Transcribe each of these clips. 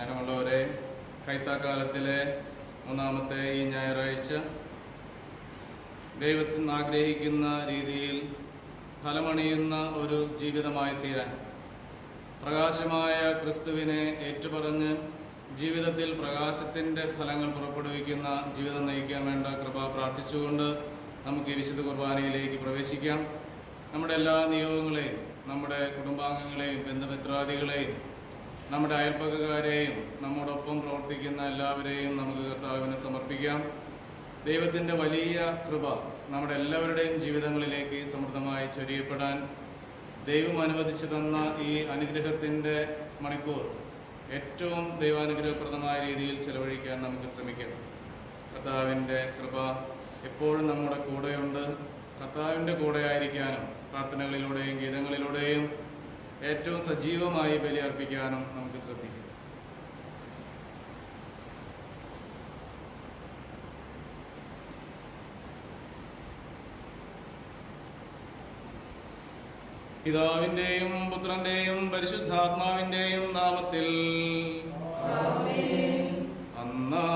സ്നേഹമുള്ളവരെ, കൈത്താക്കാലത്തിലെ മൂന്നാമത്തെ ഈ ഞായറാഴ്ച ദൈവത്തിന് ആഗ്രഹിക്കുന്ന രീതിയിൽ ഫലമണിയുന്ന ഒരു ജീവിതമായി തീരാൻ പ്രകാശമായ ക്രിസ്തുവിനെ ഏറ്റുപറഞ്ഞ് ജീവിതത്തിൽ പ്രകാശത്തിൻ്റെ ഫലങ്ങൾ പുറപ്പെടുവിക്കുന്ന ജീവിതം നയിക്കാൻ വേണ്ട കൃപ പ്രാർത്ഥിച്ചുകൊണ്ട് നമുക്ക് ഈ വിശുദ്ധ കുർബാനയിലേക്ക് പ്രവേശിക്കാം. നമ്മുടെ എല്ലാ നിയോഗങ്ങളെയും, നമ്മുടെ കുടുംബാംഗങ്ങളെയും, ബന്ധുമിത്രാദികളെയും, നമ്മുടെ അയൽപ്പക്കക്കാരെയും, നമ്മോടൊപ്പം പ്രവർത്തിക്കുന്ന എല്ലാവരെയും നമുക്ക് കർത്താവിന് സമർപ്പിക്കാം. ദൈവത്തിൻ്റെ വലിയ കൃപ നമ്മുടെ എല്ലാവരുടെയും ജീവിതങ്ങളിലേക്ക് സമൃദ്ധമായി ചൊരിയപ്പെടാൻ ദൈവം അനുവദിച്ചു തന്ന ഈ അനുഗ്രഹത്തിൻ്റെ മണിക്കൂർ ഏറ്റവും ദൈവാനുഗ്രഹപ്രദമായ രീതിയിൽ ചെലവഴിക്കാൻ നമുക്ക് ശ്രമിക്കാം. കർത്താവിൻ്റെ കൃപ എപ്പോഴും നമ്മുടെ കൂടെയുണ്ട്. കർത്താവിൻ്റെ കൂടെ ആയിരിക്കാനും പ്രാർത്ഥനകളിലൂടെയും ഗീതങ്ങളിലൂടെയും ഏറ്റവും സജീവമായി ബലിയർപ്പിക്കാനും നമുക്ക് ശ്രദ്ധിക്കാം. പിതാവിന്റെയും പുത്രന്റെയും പരിശുദ്ധാത്മാവിന്റെയും നാമത്തിൽ അന്നാ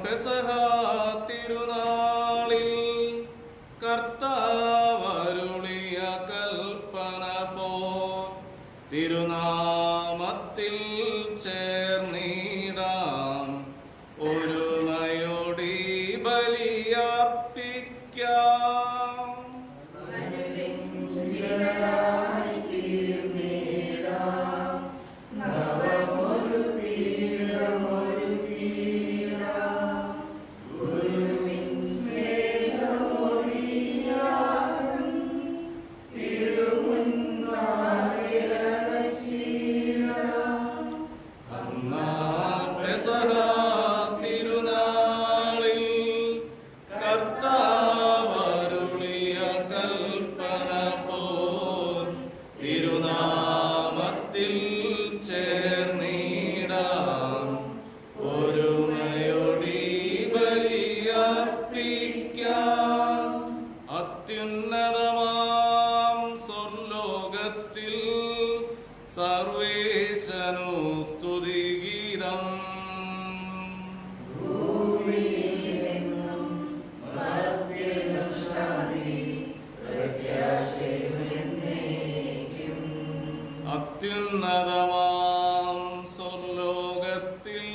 പെസഹ തിരുനാളിൽ കർത്താവരുളിയ കൽപ്പന പോ തിരുനാമത്തിൽ ചേർന്നിടാം ഒരുമയോടി ബലിയർപ്പിക്കാം. അത്യുന്നതമാം സ്വർലോകത്തിൽ സർവേശനു സ്തുതിഗീതം. അത്യുന്നതമാം സ്വർലോകത്തിൽ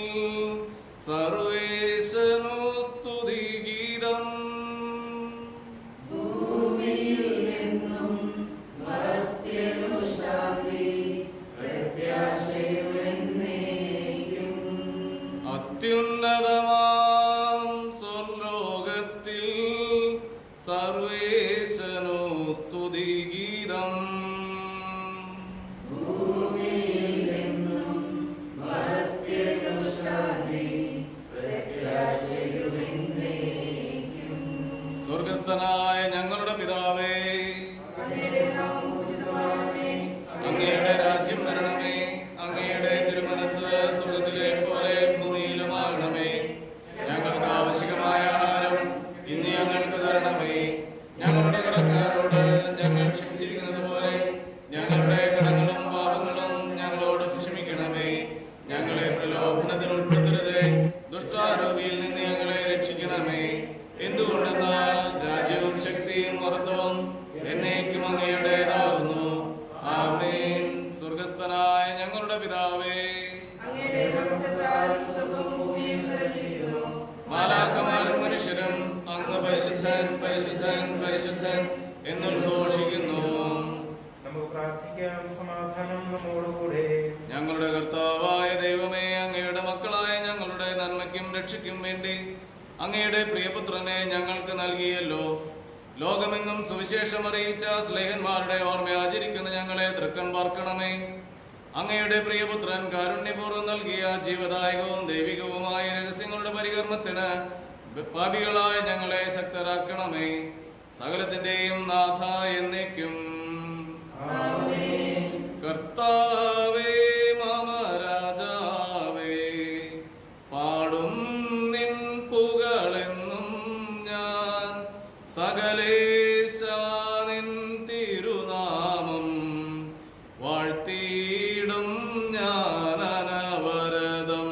സർവേശനു സ്തുതിഗീതം. അത്യുന്നതമാം സ്വർലോകത്തിൽ സർവേശനു സ്തുതിഗീതം. സ്വർഗസ്ഥനായ ഞങ്ങളുടെ പിതാവേ, അങ്ങയുടെ രാജ്യം വരണമേ. അങ്ങയുടെ തിരുമനസ്സ് സ്വർഗ്ഗത്തിലെ പോലെ ഭൂമിയിലുമാകണമേ. ഞങ്ങൾക്ക് ആവശ്യമായ ആഹാരം ഇന്ന് ഞങ്ങൾക്ക് തരണമേ. ഞങ്ങളുടെ കടക്കാരോട് ഞങ്ങൾ ക്ഷമിച്ചിരിക്കുന്നത് പോലെ ഞങ്ങളുടെ കടങ്ങളും പാപങ്ങളും ഞങ്ങളോട് ക്ഷമിക്കണമേ. ഞങ്ങളെ പ്രലോഭനത്തിൽ ഉൾപ്പെടുത്തരുതേ, ദുഷ്ടാരോപിയിൽ നിന്ന് ഞങ്ങളെ രക്ഷിക്കണമേ. എന്തുകൊണ്ടെന്നാൽ രാജ്യവും ശക്തിയും മഹത്വവും എന്നേക്കും അങ്ങയുടേതാകുന്നു. ആമേൻ. സ്വർഗസ്ഥനായ ഞങ്ങളുടെ പിതാവേ, മാലാഖമാരും മനുഷ്യരും അങ്ങ് പരിശുദ്ധൻ പരിശുദ്ധൻ പരിശുദ്ധൻ എന്നുദ്ഘോഷിക്കുന്നു. നമുക്ക് പ്രാർത്ഥിക്കാം. സമാധാനം നമ്മോടുകൂടെ. ഞങ്ങളുടെ കർത്താവായ ദൈവമേ, അങ്ങയുടെ മക്കളായ ഞങ്ങളുടെ നന്മയ്ക്കും രക്ഷയ്ക്കും വേണ്ടി അങ്ങയുടെ പ്രിയപുത്രനെ ഞങ്ങൾക്ക് നൽകിയല്ലോ. ലോകമെങ്ങും സുവിശേഷം അറിയിച്ച സ്ലേഹന്മാരുടെ ഓർമ്മ ആചരിക്കുന്ന ഞങ്ങളെ തൃക്കൺ പാർക്കണമേ. അങ്ങയുടെ പ്രിയപുത്രൻ കാരുണ്യപൂർവ്വം നൽകിയ ജീവദായകവും ദൈവികവുമായ രഹസ്യങ്ങളുടെ പരികർമ്മത്തിന് പാപികളായ ഞങ്ങളെ ശക്തരാക്കണമേ. സകലത്തിന്റെയും നാഥ എന്നേക്കും. കർത്താവേ, മമ രാജാവേ, പാടും നിൻ പുകളെന്നും ഞാൻ. സകലേശ നിൻ തിരുനാമം വാഴ്ത്തിയിടും ഞാൻ അനവരതം.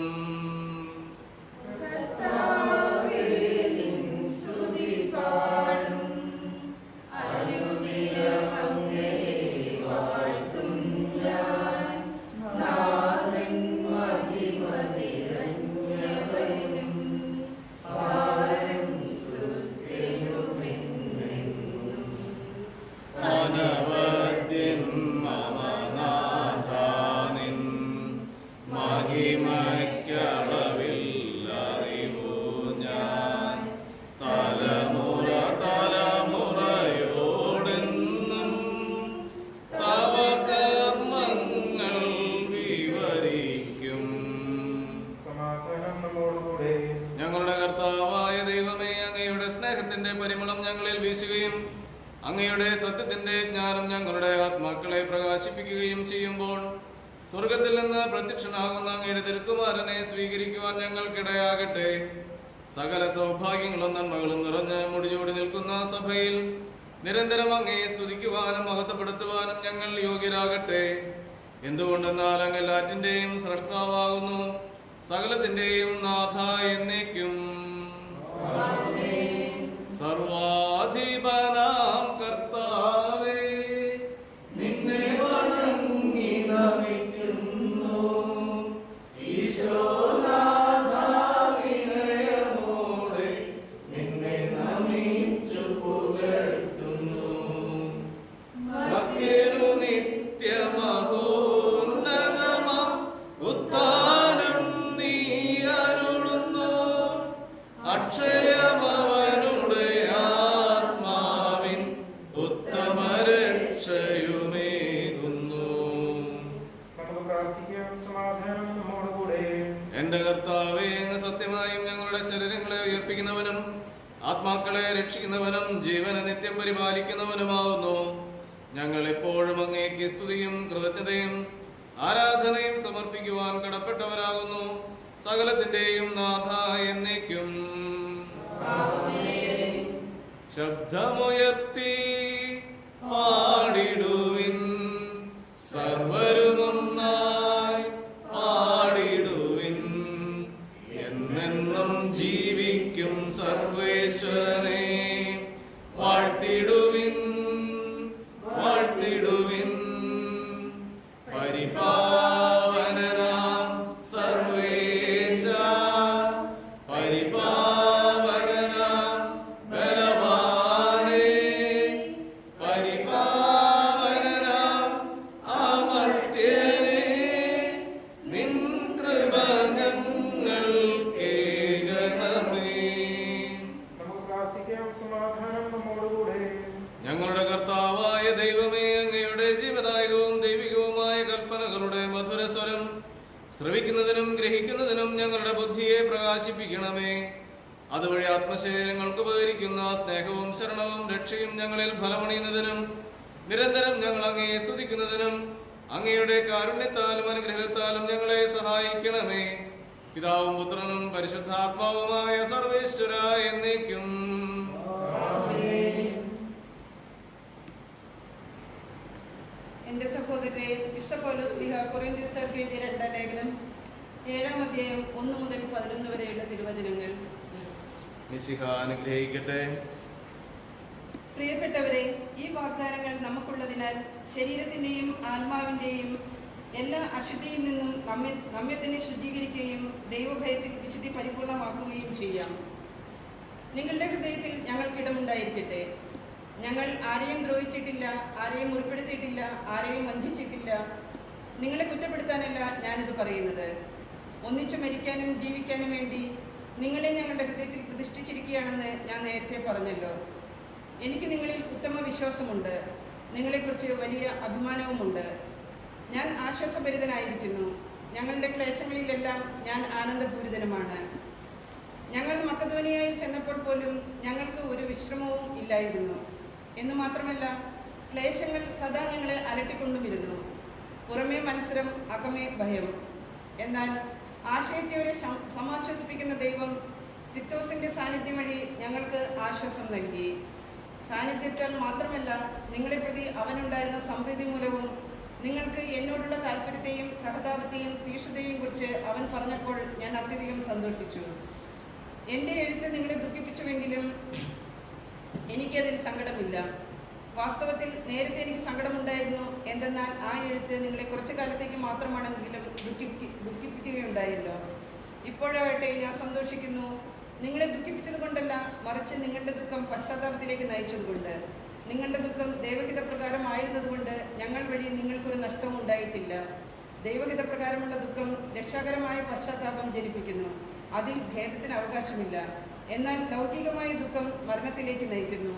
ആത്മാക്കളെ പ്രകാശിപ്പിക്കുകയും ചെയ്യുമ്പോൾ സ്വർഗത്തിൽ നിന്ന് പ്രത്യക്ഷനാകുന്ന അങ്ങയുടെ തിരുക്കുമാരനെ സ്വീകരിക്കുവാൻ ഞങ്ങൾക്കിടയാകട്ടെ. സകല സൗഭാഗ്യങ്ങളും നന്മകളും നിറഞ്ഞ് മുടിചൂടി നിൽക്കുന്ന സഭയിൽ നിരന്തരം അങ്ങയെ സ്തുതിക്കുവാനും മഹത്വപ്പെടുത്തുവാനും ഞങ്ങൾ യോഗ്യരാകട്ടെ. എന്തുകൊണ്ടെന്നാൽ അങ്ങ് എല്ലാറ്റിന്റെയും സ്രഷ്ടാവാകുന്നു, സകലത്തിന്റെയും നാഥ എന്നേക്കും. സർവാധിപനാം കർത്താവേ, നിന്നെ വണങ്ങി നമിക്കുന്നു. ഈശോനാഥവിനയമോടെ നിന്നെ നമിച്ചു പുകഴ്ത്തുന്നു. ഭക്തനു നിത്യമഹോന്നതമാം ഉത്ഥാനം നീ അരുളുന്നു. അക്ഷയമവനുടെ ആത്മാവിൻ ഉത്തമ രക്ഷയുമേകുന്നു. നമുക്ക് പ്രാർത്ഥിക്കാം. സമാധാനം നമ്മോടുകൂടെ. എന്റെ കർത്താവേ, അങ്ങ് സത്യമായും ഞങ്ങളുടെ ശരീരങ്ങളെ ഉയർപ്പിക്കുന്നവനും ആത്മാക്കളെ രക്ഷിക്കുന്നവനും ജീവനെ നിത്യം പരിപാലിക്കുന്നവനുമാവുന്നു. ഞങ്ങൾ എപ്പോഴും അങ്ങേക്ക് സ്തുതിയും കൃതജ്ഞതയും ആരാധനയും സമർപ്പിക്കുവാൻ കടപ്പെട്ടവരാകുന്നു. സകലത്തിന്റെയും നാഥ എന്നേക്കും. ശബ്ദമുയർത്തി പാടിടുവിൻ, സർവരുമൊന്നായി പാടിടുവിൻ. എന്നെന്നും ജീവിക്കും സർവേശ്വരനെ വാഴ്ത്തിടുവിൻ, വാഴ്ത്തിടുവിൻ. പരിപാവനനാം സർവേശ, പരിപാവനനാം ബലവാനേ, പരിപാവനനാം അമർത്യനേ, നിൻ കൃപ ഞങ്ങൾക്കേകണമേ. നമുക്ക് പ്രാർത്ഥിക്കാം. സമാധാനം നമ്മോടുകൂടെ. ഞങ്ങളുടെ കർത്താവായ ദൈവമേ, അങ്ങയുടെ ജീവദായകവും ദൈവികവുമായ കൽപ്പനകളുടെ മധുരസ്വരം ശ്രവിക്കുന്നതിനും ഗ്രഹിക്കുന്നതിനും ഞങ്ങളുടെ ബുദ്ധിയെ പ്രകാശിപ്പിക്കണമേ. അതുവഴി ആത്മശരീരങ്ങൾക്ക് ഉപകരിക്കുന്ന സ്നേഹവും ശരണവും രക്ഷയും ഞങ്ങളിൽ ഫലമണിയുന്നതിനും നിരന്തരം ഞങ്ങൾ അങ്ങയെ സ്തുതിക്കുന്നതിനും അങ്ങയുടെ കാരുണ്യത്താലും അനുഗ്രഹത്താലും ഞങ്ങളെ സഹായിക്കണമേ. പിതാവും പുത്രനും പരിശുദ്ധാത്മാവുമായ സർവേശ്വര എന്നേക്കും. എന്റെ സഹോദരരെ, വിശുദ്ധ പൗലോസ് ശ്ലീഹ കൊരിന്ത്യർക്ക് എഴുതിയ 2 ലേഖനം 7-ാം അധ്യായം 1 മുതൽ 11 വരെയുള്ള തിരുവചനങ്ങൾ. മിശിഹ അനുഗ്രഹിക്കട്ടെ. പ്രിയപ്പെട്ടവരെ, ഈ വാഗ്ദാനങ്ങൾ നമുക്കുള്ളതിനാൽ ശരീരത്തിന്റെയും ആത്മാവിന്റെയും എല്ലാ അശുദ്ധിയിൽ നിന്നും നമ്മെ തന്നെ ശുദ്ധീകരിക്കുകയും ദൈവഭയത്തിൽ വിശുദ്ധി പരിപൂർണമാക്കുകയും ചെയ്യാം. നിങ്ങളുടെ ഹൃദയത്തിൽ ഞങ്ങൾക്കിടമുണ്ടായിരിക്കട്ടെ. ഞങ്ങൾ ആരെയും ദ്രോഹിച്ചിട്ടില്ല, ആരെയും മുറിപ്പെടുത്തിയിട്ടില്ല, ആരെയും വഞ്ചിച്ചിട്ടില്ല. നിങ്ങളെ കുറ്റപ്പെടുത്താനല്ല ഞാനിത് പറയുന്നത്. ഒന്നിച്ചു മരിക്കാനും ജീവിക്കാനും വേണ്ടി നിങ്ങളെ ഞങ്ങളുടെ ഹൃദയത്തിൽ പ്രതിഷ്ഠിച്ചിരിക്കുകയാണെന്ന് ഞാൻ നേരത്തെ പറഞ്ഞല്ലോ. എനിക്ക് നിങ്ങളിൽ ഉത്തമ വിശ്വാസമുണ്ട്, നിങ്ങളെക്കുറിച്ച് വലിയ അഭിമാനവുമുണ്ട്. ഞാൻ ആശ്വാസഭരിതനായിരിക്കുന്നു. ഞങ്ങളുടെ ക്ലേശങ്ങളിലെല്ലാം ഞാൻ ആനന്ദപൂരിതനുമാണ്. ഞങ്ങൾ മക്കദോനിയയിൽ ചെന്നപ്പോൾ പോലും ഞങ്ങൾക്ക് ഒരു വിശ്രമവും ഇല്ലായിരുന്നു. എന്നു മാത്രമല്ല, ക്ലേശങ്ങൾ സദാ ഞങ്ങളെ അലട്ടിക്കൊണ്ടുമിരുന്നു. പുറമേ മത്സരം, അകമേ ഭയം. എന്നാൽ ആശയറ്റവരെ സമാശ്വസിപ്പിക്കുന്ന ദൈവം തിത്തോസിന്റെ സാന്നിധ്യം വഴി ഞങ്ങൾക്ക് ആശ്വാസം നൽകി. സാന്നിധ്യത്താൽ മാത്രമല്ല, നിങ്ങളെ പ്രതി അവനുണ്ടായിരുന്ന സംപ്രീതി മൂലവും നിങ്ങൾക്ക് എന്നോടുള്ള താല്പര്യത്തെയും സഹതാപത്തെയും തീക്ഷ്ണതയെയും കുറിച്ച് അവൻ പറഞ്ഞപ്പോൾ ഞാൻ അത്യധികം സന്തോഷിച്ചു. എൻ്റെ എഴുത്ത് നിങ്ങളെ ദുഃഖിപ്പിച്ചുവെങ്കിലും എനിക്കതിൽ സങ്കടമില്ല. വാസ്തവത്തിൽ നേരത്തെ എനിക്ക് സങ്കടമുണ്ടായിരുന്നു. എന്തെന്നാൽ ആ എഴുത്ത് നിങ്ങളെ കുറച്ചു കാലത്തേക്ക് മാത്രമാണെങ്കിലും ദുഃഖിപ്പിക്കുകയുണ്ടായല്ലോ. ഇപ്പോഴാകട്ടെ ഞാൻ സന്തോഷിക്കുന്നു. നിങ്ങളെ ദുഃഖിപ്പിച്ചത് കൊണ്ടല്ല, മറിച്ച് നിങ്ങളുടെ ദുഃഖം പശ്ചാത്താപത്തിലേക്ക് നയിച്ചതുകൊണ്ട്. നിങ്ങളുടെ ദുഃഖം ദൈവഹിതപ്രകാരമായിരുന്നതുകൊണ്ട് ഞങ്ങൾ വഴി നിങ്ങൾക്കൊരു നഷ്ടവും ഉണ്ടായിട്ടില്ല. ദൈവഹിതപ്രകാരമുള്ള ദുഃഖം രക്ഷാകരമായ പശ്ചാത്താപം ജനിപ്പിക്കുന്നു. അതിൽ ഭേദത്തിന് അവകാശമില്ല. എന്നാൽ ലൗകികമായ ദുഃഖം മരണത്തിലേക്ക് നയിക്കുന്നു.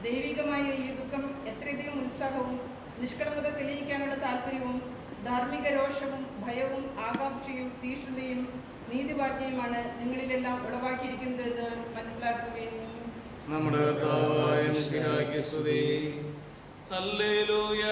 ദൈവികമായ ഈ ദുഃഖം എത്രയധികം ഉത്സാഹവും നിഷ്കളങ്കത തെളിയിക്കാനുള്ള താല്പര്യവും ധാർമ്മിക രോഷവും ഭയവും ആകാംക്ഷയും തീക്ഷ്ണതയും നീതിവാജ്ഞയുമാണ് നിങ്ങളിലെല്ലാം ഉളവാക്കിയിരിക്കുന്നതെന്ന് മനസ്സിലാക്കുകയും നമ്മുടെ കർത്താവായ മിശിഹായ്ക്ക് സ്തുതി. ഹല്ലേലൂയ.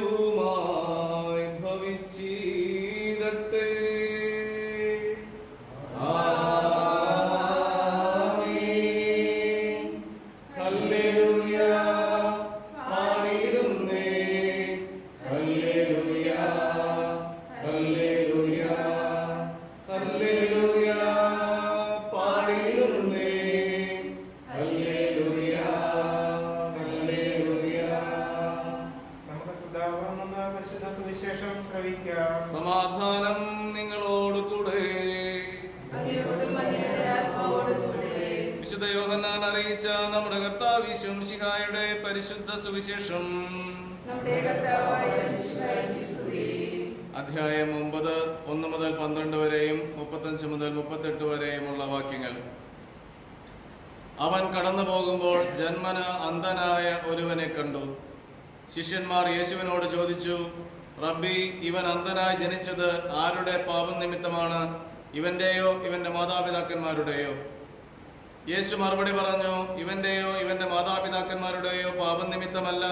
നിത്യവുമായി ഭവിച്ചിടട്ടെ. ആമേൻ. ഹല്ലേലൂയ. പാടിയിടുന്നേ. ഹല്ലേലൂയ. ഹല്ലേലൂയ. ഹല്ലേലൂയ. പാടിയിടുന്നേ. ഹല്ലേലൂയ. ഹല്ലേലൂയ. നമുക്ക് ശ്രദ്ധാപൂർവ്വം പരിശുദ്ധ സുവിശേഷം ശ്രവിക്കാം. സമാധാനം നിങ്ങളോട് കൂടെ. അങ്ങയോടും അങ്ങയുടെ ആത്മാവോടും കൂടെ. വിശുദ്ധ യോഹന്നാൻ അറിയിച്ച നമ്മുടെ കർത്താവ് മിശിഹായുടെ പരിശുദ്ധ സുവിശേഷം. നമ്മുടെ കർത്താവായ മിശിഹായ്ക്ക് സ്തുതി. അധ്യായം 9 1 മുതൽ 12 വരെയും 35 മുതൽ 38 വരെയുമുള്ള വാക്യങ്ങൾ. അവൻ കടന്നു പോകുമ്പോൾ ജന്മന അന്ധനായ ഒരുവനെ കണ്ടു. ശിഷ്യന്മാർ യേശുവിനോട് ചോദിച്ചു, റബ്ബി, ഇവൻ അന്ധനായി ജനിച്ചത് ആരുടെ പാപം നിമിത്തമാണ്? ഇവന്റെയോ ഇവന്റെ മാതാപിതാക്കന്മാരുടെയോ? യേശു മറുപടി പറഞ്ഞു, ഇവന്റെയോ ഇവന്റെ മാതാപിതാക്കന്മാരുടെയോ പാപം നിമിത്തമല്ല,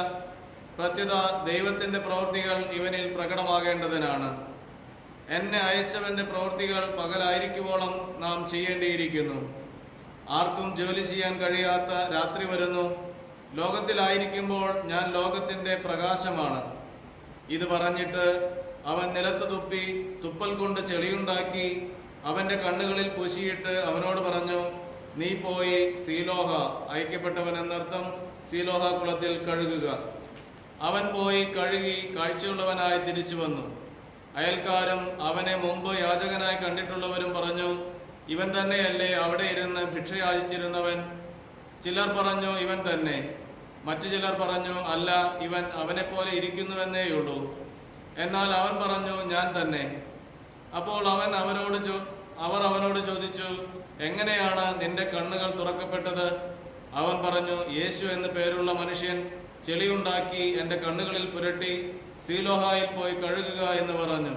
പ്രത്യുത ദൈവത്തിന്റെ പ്രവൃത്തികൾ ഇവനിൽ പ്രകടമാകേണ്ടതിനാണ്. എന്നെ അയച്ചവന്റെ പ്രവൃത്തികൾ പകലായിരിക്കുവോളം നാം ചെയ്യേണ്ടിയിരിക്കുന്നു. ആർക്കും ജോലി ചെയ്യാൻ കഴിയാത്ത രാത്രി വരുന്നു. ലോകത്തിലായിരിക്കുമ്പോൾ ഞാൻ ലോകത്തിന്റെ പ്രകാശമാണ്. ഇത് പറഞ്ഞിട്ട് അവൻ നിലത്ത് തുപ്പി തുപ്പൽ കൊണ്ട് ചെളിയുണ്ടാക്കി അവന്റെ കണ്ണുകളിൽ പൂശിയിട്ട് അവനോട് പറഞ്ഞു, നീ പോയി സീലോഹ, അയക്കപ്പെട്ടവൻ എന്നർത്ഥം, സീലോഹ കുളത്തിൽ കഴുകുക. അവൻ പോയി കഴുകി കാഴ്ചയുള്ളവനായി തിരിച്ചു വന്നു. അയൽക്കാരും അവനെ മുമ്പ് യാചകനായി കണ്ടിട്ടുള്ളവരും പറഞ്ഞു, ഇവൻ തന്നെയല്ലേ അവിടെ ഇരുന്ന് ഭിക്ഷ യാചിച്ചിരുന്നവൻ? ചിലർ പറഞ്ഞു, ഇവൻ തന്നെ. മറ്റു ചിലർ പറഞ്ഞു, അല്ല, ഇവൻ അവനെപ്പോലെ ഇരിക്കുന്നുവെന്നേയുള്ളൂ. എന്നാൽ അവൻ പറഞ്ഞു, ഞാൻ തന്നെ. അപ്പോൾ അവർ അവനോട് ചോദിച്ചു, എങ്ങനെയാണ് നിന്റെ കണ്ണുകൾ തുറക്കപ്പെട്ടത്? അവൻ പറഞ്ഞു, യേശു എന്ന് പേരുള്ള മനുഷ്യൻ ചെളിയുണ്ടാക്കി എന്റെ കണ്ണുകളിൽ പുരട്ടി സീലോഹായിൽ പോയി കഴുകുക എന്ന് പറഞ്ഞു.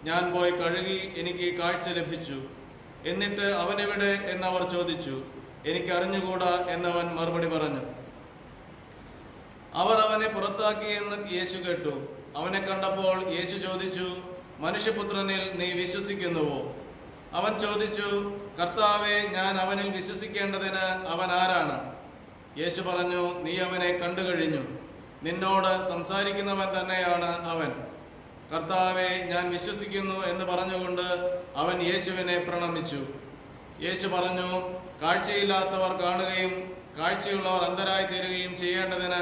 ഞാൻ പോയി കഴുകി, എനിക്ക് കാഴ്ച ലഭിച്ചു. എന്നിട്ട് അവനെവിടെ എന്നവർ ചോദിച്ചു. എനിക്ക് അറിഞ്ഞുകൂടാ എന്നവൻ മറുപടി പറഞ്ഞു. അവർ അവനെ പുറത്താക്കി എന്ന് യേശു കേട്ടു. അവനെ കണ്ടപ്പോൾ യേശു ചോദിച്ചു, മനുഷ്യപുത്രനിൽ നീ വിശ്വസിക്കുന്നുവോ? അവൻ ചോദിച്ചു, കർത്താവേ, ഞാൻ അവനിൽ വിശ്വസിക്കേണ്ടതിന് അവൻ ആരാണ്? യേശു പറഞ്ഞു, നീ അവനെ കണ്ടുകഴിഞ്ഞു. നിന്നോട് സംസാരിക്കുന്നവൻ തന്നെയാണ് അവൻ. കർത്താവേ, ഞാൻ വിശ്വസിക്കുന്നു എന്ന് പറഞ്ഞുകൊണ്ട് അവൻ യേശുവിനെ പ്രണമിച്ചു. യേശു പറഞ്ഞു, കാഴ്ചയില്ലാത്തവർ കാണുകയും കാഴ്ചയുള്ളവർ അന്ധരായി തീരുകയും ചെയ്യേണ്ടതിന്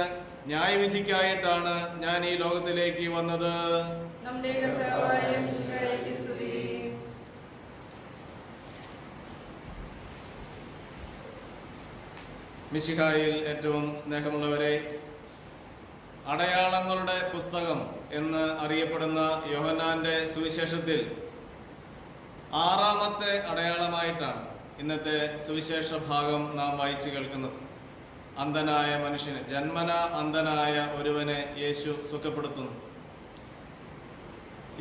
ന്യായവിധിക്കായിട്ടാണ് ഞാൻ ഈ ലോകത്തിലേക്ക് വന്നത്. നമ്മുടെ കർത്താവായ മിശിഹായ്ക്ക് സ്തുതി. മിശിഹായിൽ ഏറ്റവും സ്നേഹമുള്ളവരെ, അടയാളങ്ങളുടെ പുസ്തകം എന്ന് അറിയപ്പെടുന്ന യോഹന്നാന്റെ സുവിശേഷത്തിൽ 6ാമത്തെ അടയാളമായിട്ടാണ് ഇന്നത്തെ സുവിശേഷ ഭാഗം നാം വായിച്ചു കേൾക്കുന്നത്. അന്ധനായ മനുഷ്യന്, ജന്മന അന്ധനായ ഒരുവനെ യേശു സുഖപ്പെടുത്തുന്നു.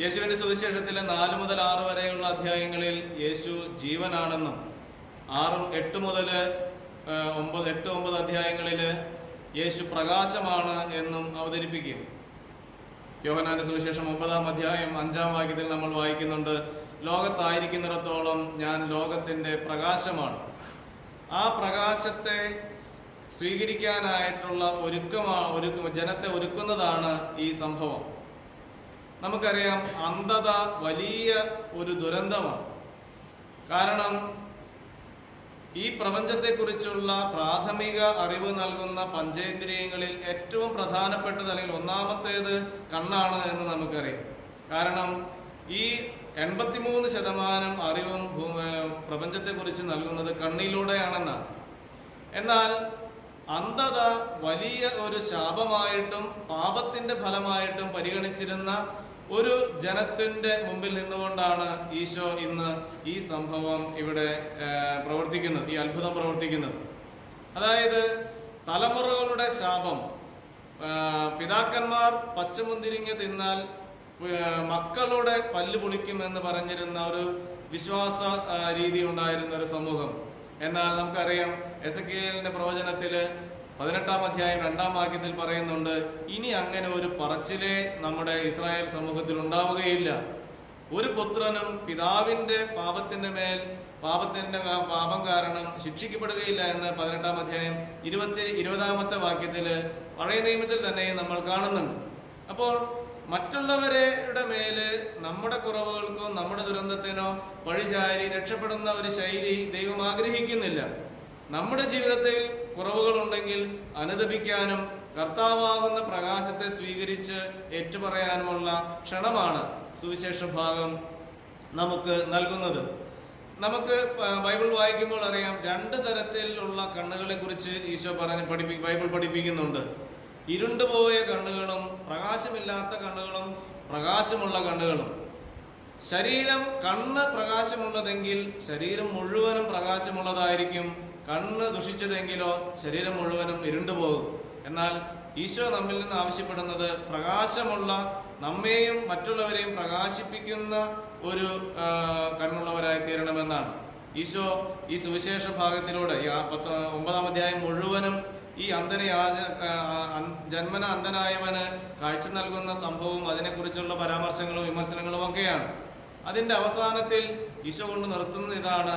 യേശുവിന്റെ സുവിശേഷത്തിലെ 4 മുതൽ 6 വരെയുള്ള അധ്യായങ്ങളിൽ യേശു ജീവനാണെന്നും 8 മുതൽ 9 അധ്യായങ്ങളിൽ യേശു പ്രകാശമാണ് എന്നും അവതരിപ്പിക്കും. യോഹന്നാന്റെ സുവിശേഷം 9-ാം അധ്യായം 5-ാം വാക്യത്തിൽ നമ്മൾ വായിക്കുന്നുണ്ട്, ലോകത്തായിരിക്കുന്നിടത്തോളം ഞാൻ ലോകത്തിന്റെ പ്രകാശമാണ്. ആ പ്രകാശത്തെ സ്വീകരിക്കാനായിട്ടുള്ള ജനത്തെ ഒരുക്കുന്നതാണ് ഈ സംഭവം. നമുക്കറിയാം, അന്ധത വലിയ ഒരു ദുരന്തമാണ്. കാരണം ഈ പ്രപഞ്ചത്തെക്കുറിച്ചുള്ള പ്രാഥമിക അറിവ് നൽകുന്ന പഞ്ചേന്ദ്രിയങ്ങളിൽ ഏറ്റവും പ്രധാനപ്പെട്ടത്, അല്ലെങ്കിൽ ഒന്നാമത്തേത് കണ്ണാണ് എന്ന് നമുക്കറിയാം. കാരണം ഈ 83% അറിവും പ്രപഞ്ചത്തെക്കുറിച്ച് നൽകുന്നത് കണ്ണിലൂടെയാണെന്നാണ്. എന്നാൽ അന്ധത വലിയ ഒരു ശാപമായിട്ടും പാപത്തിന്റെ ഫലമായിട്ടും പരിഗണിച്ചിരുന്ന ഒരു ജനത്തിന്റെ മുമ്പിൽ നിന്നുകൊണ്ടാണ് ഈശോ ഇന്ന് ഈ സംഭവം ഇവിടെ പ്രവർത്തിക്കുന്നത്, ഈ അത്ഭുതം പ്രവർത്തിക്കുന്നത്. അതായത് തലമുറകളുടെ ശാപം. പിതാക്കന്മാർ പച്ചമുന്തിരിങ്ങ തിന്നാൽ മക്കളുടെ പല്ല് പൊളിക്കുമെന്ന് പറഞ്ഞിരുന്ന ഒരു വിശ്വാസ രീതി ഉണ്ടായിരുന്ന ഒരു സമൂഹം. എന്നാൽ നമുക്കറിയാം, എസെക്കിയേലിന്റെ പ്രവചനത്തില് 18-ാം അധ്യായം 2-ാം വാക്യത്തിൽ പറയുന്നുണ്ട്, ഇനി അങ്ങനെ ഒരു പറച്ചിലേ നമ്മുടെ ഇസ്രായേൽ സമൂഹത്തിൽ ഉണ്ടാവുകയില്ല. ഒരു പുത്രനും പിതാവിന്റെ പാപം കാരണം ശിക്ഷിക്കപ്പെടുകയില്ല എന്ന് 18-ാം അധ്യായം 20-ാമത്തെ വാക്യത്തില് പഴയ നിയമത്തിൽ തന്നെ നമ്മൾ കാണുന്നുണ്ട്. അപ്പോൾ മറ്റുള്ളവരുടെ മേല് നമ്മുടെ കുറവുകൾക്കോ നമ്മുടെ ദുരന്തത്തിനോ വഴിചാരി രക്ഷപ്പെടുന്ന ഒരു ശൈലി ദൈവം ആഗ്രഹിക്കുന്നില്ല. നമ്മുടെ ജീവിതത്തിൽ കുറവുകളുണ്ടെങ്കിൽ അനുദപിക്കാനും കർത്താവാകുന്ന പ്രകാശത്തെ സ്വീകരിച്ച് ഏറ്റുപറയാനുമുള്ള ക്ഷണമാണ് സുവിശേഷ ഭാഗം നമുക്ക് നൽകുന്നത്. നമുക്ക് ബൈബിൾ വായിക്കുമ്പോൾ അറിയാം, 2 തരത്തിലുള്ള കണ്ണുകളെ കുറിച്ച് ഈശോ ബൈബിൾ പഠിപ്പിക്കുന്നുണ്ട്. ഇരുണ്ടുപോയ കണ്ണുകളും പ്രകാശമില്ലാത്ത കണ്ണുകളും പ്രകാശമുള്ള കണ്ണുകളും. കണ്ണ് പ്രകാശമുള്ളതെങ്കിൽ ശരീരം മുഴുവനും പ്രകാശമുള്ളതായിരിക്കും. കണ്ണ് ദുഷിച്ചതെങ്കിലോ ശരീരം മുഴുവനും ഇരുണ്ടുപോകും. എന്നാൽ ഈശോ നമ്മിൽ നിന്ന് ആവശ്യപ്പെടുന്നത് പ്രകാശമുള്ള, നമ്മെയും മറ്റുള്ളവരെയും പ്രകാശിപ്പിക്കുന്ന ഒരു കണ്ണുള്ളവരായി തീരണമെന്നാണ്. ഈശോ ഈ സുവിശേഷ ഭാഗത്തിലൂടെ 9-ാം അധ്യായം മുഴുവനും ഈ ജന്മന അന്ധനായവന് കാഴ്ച നൽകുന്ന സംഭവവും അതിനെക്കുറിച്ചുള്ള പരാമർശങ്ങളും വിമർശനങ്ങളും ഒക്കെയാണ്. അതിന്റെ അവസാനത്തിൽ ഈശോ കൊണ്ട് നിർത്തുന്ന ഇതാണ്: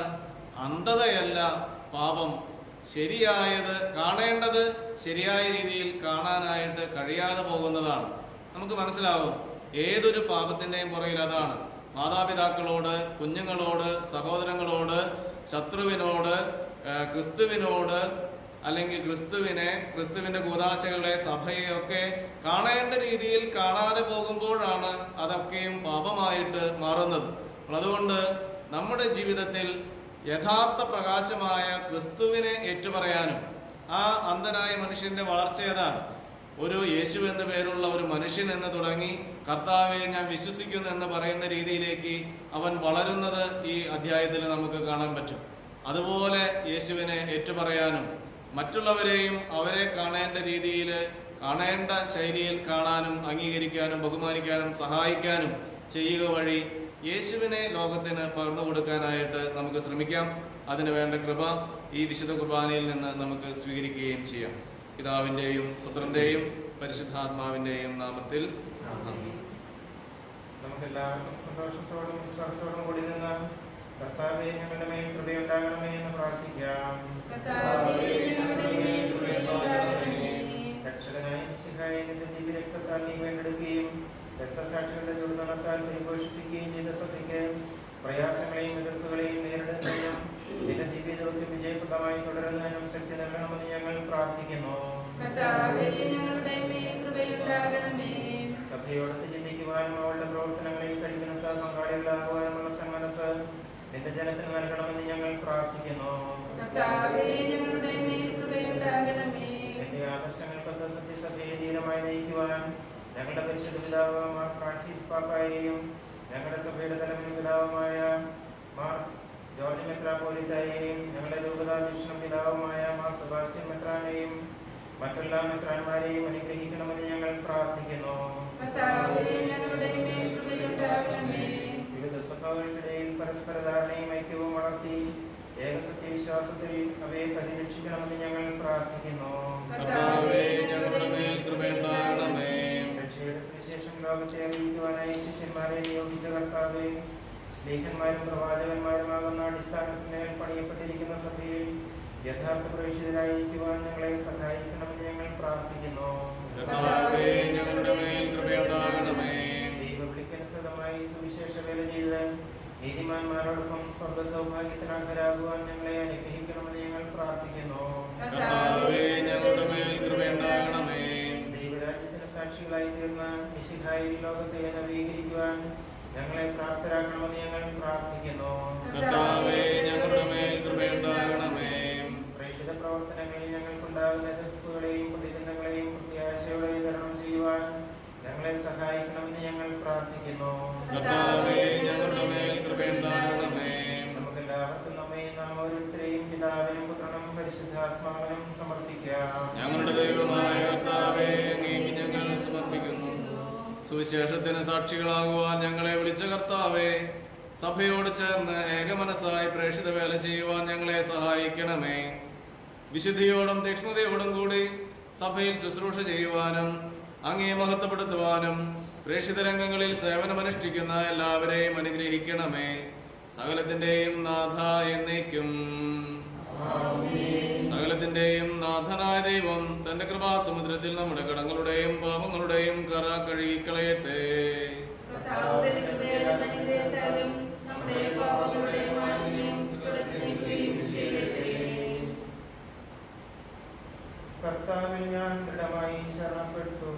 അന്ധതയല്ല പാപം, കാണേണ്ടത് ശരിയായ രീതിയിൽ കാണാനായിട്ട് കഴിയാതെ പോകുന്നതാണ്. നമുക്ക് മനസ്സിലാവും ഏതൊരു പാപത്തിന്റെയും പുറകിൽ അതാണ്. മാതാപിതാക്കളോട്, കുഞ്ഞുങ്ങളോട്, സഹോദരങ്ങളോട്, ശത്രുവിനോട്, ക്രിസ്തുവിനോട്, അല്ലെങ്കിൽ ക്രിസ്തുവിന്റെ കൂദാശകളെ, സഭയെയൊക്കെ കാണേണ്ട രീതിയിൽ കാണാതെ പോകുമ്പോഴാണ് അതൊക്കെയും പാപമായിട്ട് മാറുന്നത്. അതുകൊണ്ട് നമ്മുടെ ജീവിതത്തിൽ യഥാർത്ഥ പ്രകാശമായ ക്രിസ്തുവിനെ ഏറ്റുപറയാനും, ആ അന്ധനായ മനുഷ്യന്റെ വളർച്ച ഏതാണ്? ഒരു യേശു എന്ന പേരുള്ള ഒരു മനുഷ്യൻ എന്ന് തുടങ്ങി കർത്താവെ ഞാൻ വിശ്വസിക്കുന്നു എന്ന് പറയുന്ന രീതിയിലേക്ക് അവൻ വളരുന്നത് ഈ അധ്യായത്തിൽ നമുക്ക് കാണാൻ പറ്റും. അതുപോലെ യേശുവിനെ ഏറ്റുപറയാനും മറ്റുള്ളവരെയും അവരെ കാണേണ്ട രീതിയിൽ, കാണേണ്ട ശൈലിയിൽ കാണാനും അംഗീകരിക്കാനും ബഹുമാനിക്കാനും സഹായിക്കാനും ചെയ്യുക വഴി യേശുവിനെ ലോകത്തിന് പകർന്നു കൊടുക്കാനായിട്ട് നമുക്ക് ശ്രമിക്കാം. അതിനു വേണ്ട കൃപ ഈ വിശുദ്ധ കുർബാനയിൽ നിന്ന് നമുക്ക് സ്വീകരിക്കുകയും ചെയ്യാം. പിതാവിന്റെയും പുത്രന്റെയും പരിശുദ്ധാത്മാവിന്റെയും നാമത്തിൽ നമുക്കെല്ലാവർക്കും സന്തോഷത്തോടും ഉത്സാഹത്തോടും കൂടി നിന്ന് കർത്താവേ ഞങ്ങളുടെ മേൽ കൃപയുണ്ടാകണമേ എന്ന് പ്രാർത്ഥിക്കാം. രക്ഷകനായ മിശിഹായെ നിന്റെ ദിവ്യരക്തത്താൽ നീ വീണ്ടെടുക്കുകയും രക്തസാക്ഷികളുടെ ചുടുതണത്താൽ പരിപോഷിപ്പിക്കുകയും ചെയ്ത സഭയ്ക്ക് പ്രയാസങ്ങളെയും എതിർപ്പുകളെയും നേരിടുന്നതിനും നിന്റെ ദിവ്യദൗത്യം വിജയപ്രദമായി തുടരുന്നതിനും ശക്തി നൽകണമെന്ന് ഞങ്ങൾ പ്രാർത്ഥിക്കുന്നു. സഭയോടൊത്ത് ചിന്തിക്കുവാനും അവളുടെ പ്രവർത്തനങ്ങളിൽ കഴിവിനത്ത പങ്കാളികളാകുവാനുമുള്ള സന്മനസ് നിന്റെ ജനത്തിന് നൽകണമെന്ന് ഞങ്ങൾ പ്രാർത്ഥിക്കുന്നു. നിന്റെ ആദർശങ്ങൾക്കൊത്ത സത്യസഭയെ ധീരമായി നയിക്കുവാൻ ഞങ്ങളുടെ പരിശുദ്ധ പിതാവ് മാർ ഫ്രാൻസിസ് പാപ്പായെയും ഞങ്ങളുടെ സഭയുടെ തലമുൻ പിതാവുമായ മാർ ജോർജ് മെത്രാപ്പോലിത്തായെയും ഞങ്ങളുടെ രൂപതാധ്യക്ഷനും പിതാവുമായ മാർ സെബാസ്റ്റ്യൻ മെത്രാനെയും മറ്റെല്ലാ മെത്രാന്മാരെയും അനുഗ്രഹിക്കണമെന്ന് ഞങ്ങൾ പ്രാർത്ഥിക്കുന്നു. വിവിധ സഭകൾക്കിടയിൽ പരസ്പര ധാരണയും ഐക്യവും വളർത്തി ഏകസത്യവിശ്വാസത്തിൽ അവയെ പരിരക്ഷിക്കണമെന്ന് ഞങ്ങൾ പ്രാർത്ഥിക്കുന്നു. രക്ഷയുടെ സുവിശേഷം ലോകത്തെ അറിയിക്കുവാനായി ശിഷ്യന്മാരെ നിയോഗിച്ച കർത്താവേ, സ്നേഹന്മാരും പ്രവാചകന്മാരുമാകുന്ന അടിസ്ഥാനത്തിന്മേൽ പണിയപ്പെട്ടിരിക്കുന്ന സഭയിൽ യഥാർത്ഥ പ്രവേശിതരായിരിക്കുവാൻ ഞങ്ങളെ സഹായിക്കണമെന്ന് ഞങ്ങൾ പ്രാർത്ഥിക്കുന്നു. ദൈവവിളിക്കനുസൃതമായി സുവിശേഷ വേല ചെയ്ത് നീതിമാന്മാരോടൊപ്പം സ്വർഗ സൗഭാഗ്യത്തിനർഹരാകുവാൻ ഞങ്ങളെ അനുഗ്രഹിക്കണമെന്ന് ഞങ്ങൾ പ്രാർത്ഥിക്കുന്നു. ദൈവരാജ്യത്തിന് സാക്ഷികളായി തീർന്ന മിശിഹായിൽ ലോകത്തെ നവീകരിക്കുവാൻ ഞങ്ങളെ പ്രാപ്തരാക്കണമെന്ന് ഞങ്ങൾ പ്രാർത്ഥിക്കുന്നു. പ്രേക്ഷിത പ്രവർത്തനങ്ങളിൽ ഞങ്ങൾക്കുണ്ടാകുന്ന എതിർപ്പുകളെയും പ്രതിബന്ധങ്ങളെയും പ്രത്യാശയോടെ തരണം ചെയ്യുവാൻ ഞങ്ങളെ സഹായിക്കണമെന്ന് ഞങ്ങൾ പ്രാർത്ഥിക്കുന്നു. നമുക്കെല്ലാവർക്കും നമ്മയും നാം ഓരോരുത്തരെയും പിതാവിനും പുത്രനും പരിശുദ്ധാത്മാവിനും സമർപ്പിക്കാം. ഞങ്ങളുടെ ദൈവമായ കർത്താവേ, അങ്ങേക്ക് ഞങ്ങൾ സമർപ്പിക്കുന്നു. സുവിശേഷത്തിന് സാക്ഷികളാകുവാൻ ഞങ്ങളെ വിളിച്ച കർത്താവേ, സഭയോട് ചേർന്ന് ഏകമനസ്സായി പ്രേക്ഷിത വേല ചെയ്യുവാൻ ഞങ്ങളെ സഹായിക്കണമേ. വിശുദ്ധിയോടും തീക്ഷ്ണതയോടും കൂടി സഭയിൽ ശുശ്രൂഷ ചെയ്യുവാനും അങ്ങേ മഹത്വപ്പെടുത്തുവാനും പ്രേക്ഷിതരംഗങ്ങളിൽ സേവനമനുഷ്ഠിക്കുന്ന എല്ലാവരെയും അനുഗ്രഹിക്കണമേ. സകലത്തിന്റെയും നാഥ എന്നേക്കും. സകലത്തിന്റെയും നാഥനായ ദൈവം തന്റെ കൃപാസമുദ്രത്തിൽ നമ്മുടെ കടങ്ങളുടെയും പാപങ്ങളുടെയും കറ കഴുകിക്കളയട്ടെ. കർത്താവിൽ ഞാൻ ദൃഢമായി ശരണപ്പെട്ടു.